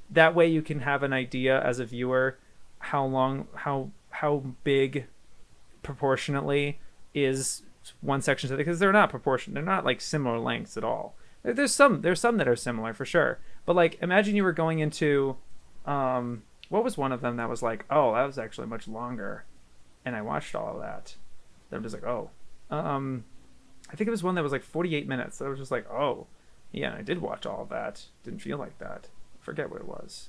that way you can have an idea as a viewer how big proportionately is one section to the, because they're not proportion, they're not like similar lengths at all. There's some that are similar for sure, but like imagine you were going into what was one of them that was like, oh, that was actually much longer, and I watched all of that. I'm just like, oh, I think it was one that was like 48 minutes. I was just like, oh, yeah, I did watch all of that. Didn't feel like that. Forget what it was.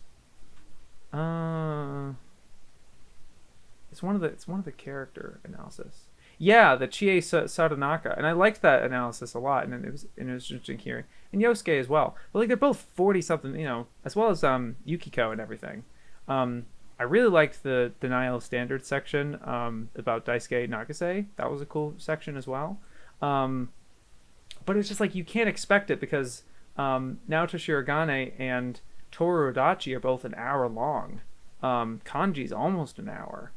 It's one of the character analysis. Yeah, the Chie Sadanaka, and I liked that analysis a lot, and it was interesting hearing, and Yosuke as well. But like they're both 40 something, you know, as well as Yukiko and everything. I really liked the Denial of Standards section about Daisuke Nagase. That was a cool section as well. But it's just like you can't expect it because Naoto Shirogane and Toru Odachi are both an hour long. Kanji's almost an hour,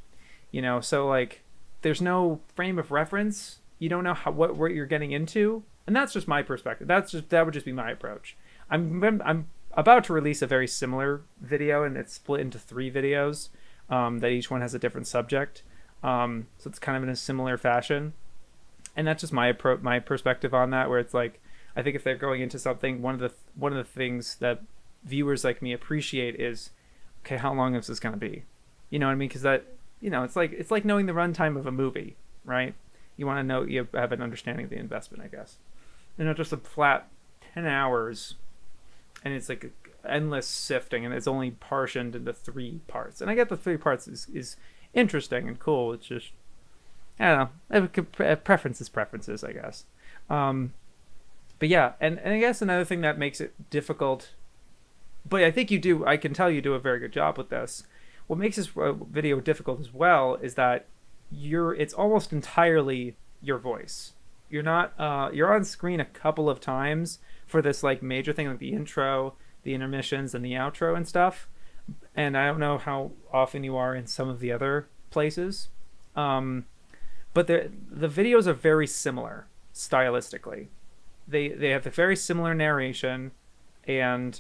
you know, so like there's no frame of reference. You don't know what you're getting into, and that's just my perspective. That would just be my approach. I'm about to release a very similar video, and it's split into 3 videos that each one has a different subject, so it's kind of in a similar fashion. And that's just my perspective on that, where it's like, I think if they're going into something, one of the things that viewers like me appreciate is, okay, how long is this going to be? You know what I mean? Because that, you know, it's like knowing the runtime of a movie, right? You want to know, you have an understanding of the investment, I guess. You know, just a flat 10 hours, and it's like endless sifting, and it's only portioned into 3 parts. And I get the 3 parts is interesting and cool. It's just, I don't know. Preferences, I guess. But yeah, and I guess another thing that makes it difficult, but I think I can tell you do a very good job with this. What makes this video difficult as well is that it's almost entirely your voice. You're not you're on screen a couple of times for this like major thing, like the intro, the intermissions, and the outro and stuff. And I don't know how often you are in some of the other places, but the videos are very similar stylistically. They have a very similar narration and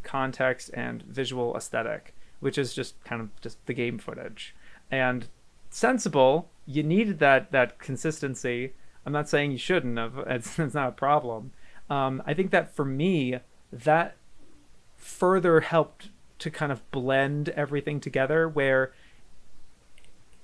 context and visual aesthetic, which is just kind of just the game footage. And sensible, you needed that consistency. I'm not saying you shouldn't have. It's not a problem. I think that for me, that further helped to kind of blend everything together, where,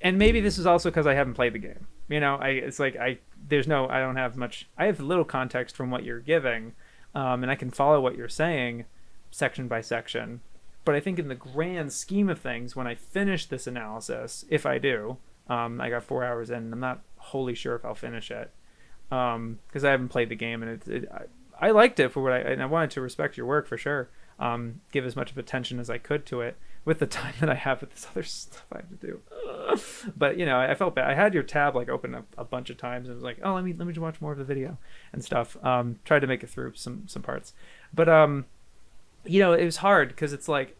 and maybe this is also because I haven't played the game. You know, I don't have much. I have little context from what you're giving, and I can follow what you're saying section by section. But I think in the grand scheme of things, when I finish this analysis, if I do, I got 4 hours in, and I'm not wholly sure if I'll finish it, because I haven't played the game, and I liked it for what and I wanted to respect your work for sure. Give as much of attention as I could to it with the time that I have with this other stuff I have to do. But you know, I felt bad. I had your tab like open up a bunch of times, and it was like, oh, let me just watch more of the video and stuff. Tried to make it through some parts, but you know, it was hard because it's like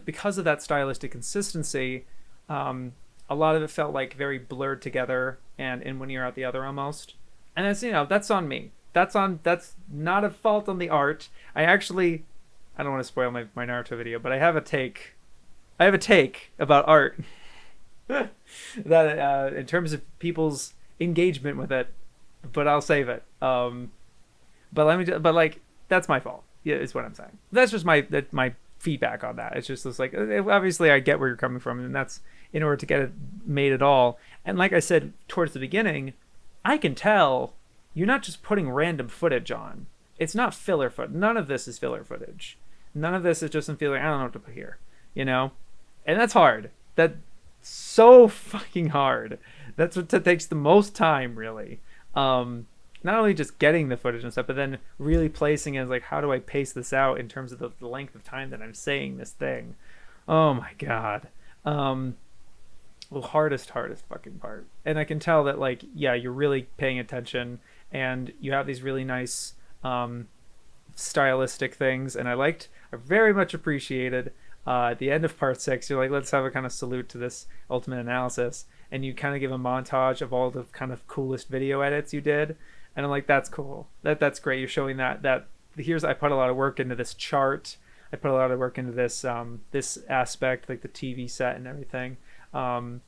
because of that stylistic consistency, a lot of it felt like very blurred together and in one ear out the other almost. And that's, you know, that's on me. That's not a fault on the art. I don't want to spoil my Naruto video, but I have a take about art that in terms of people's engagement with it, but I'll save it. But like, that's my fault. Yeah, is what I'm saying. That's just my feedback on that. It's just like, obviously I get where you're coming from, and that's in order to get it made at all. And like I said towards the beginning, I can tell you're not just putting random footage on. It's not filler footage. None of this is filler footage. None of this is just some feeling, I don't know what to put here, you know? And that's hard. That's so fucking hard. That's what takes the most time, really. Not only just getting the footage and stuff, but then really placing it as like, how do I pace this out in terms of the length of time that I'm saying this thing? Oh my God. The hardest fucking part. And I can tell that, like, yeah, you're really paying attention, and you have these really nice stylistic things, and I very much appreciated at the end of part 6, you're like, let's have a kind of salute to this ultimate analysis, and you kind of give a montage of all the kind of coolest video edits you did, and I'm like, that's cool. That's great. You're showing that I put a lot of work into this chart. I put a lot of work into this this aspect, like the TV set and everything, and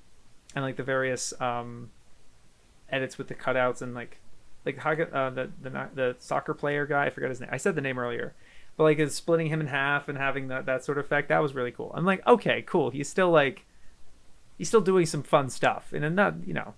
like the various edits with the cutouts, and like how the soccer player guy, I forgot his name. I said the name earlier, but like it's splitting him in half and having that sort of effect. That was really cool. I'm like, okay, cool. He's still doing some fun stuff, and not, you know.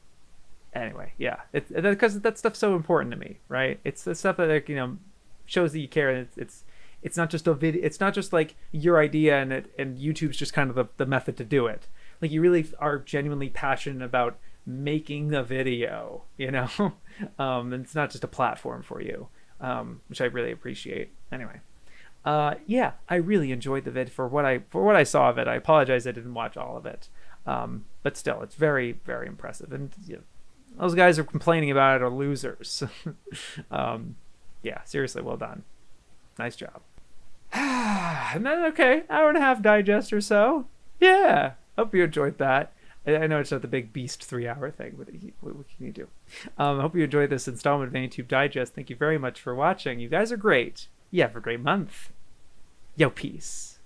Anyway, yeah, because that stuff's so important to me, right? It's the stuff that, like, you know, shows that you care, and it's not just a video. It's not just like your idea, and YouTube's just kind of the method to do it. Like, you really are genuinely passionate about making the video, you know. And it's not just a platform for you, which I really appreciate. Anyway, yeah, I really enjoyed the vid for what I saw of it. I apologize I didn't watch all of it, but still, it's very, very impressive. And you know, those guys who are complaining about it are losers. Yeah, seriously, well done. Nice job. And then, okay, hour and a half digest or so. Yeah, hope you enjoyed that. I know it's not the big beast 3-hour thing, but what can you do? Hope you enjoyed this installment of AniTube Digest. Thank you very much for watching. You guys are great. You have a great month. Yo, peace.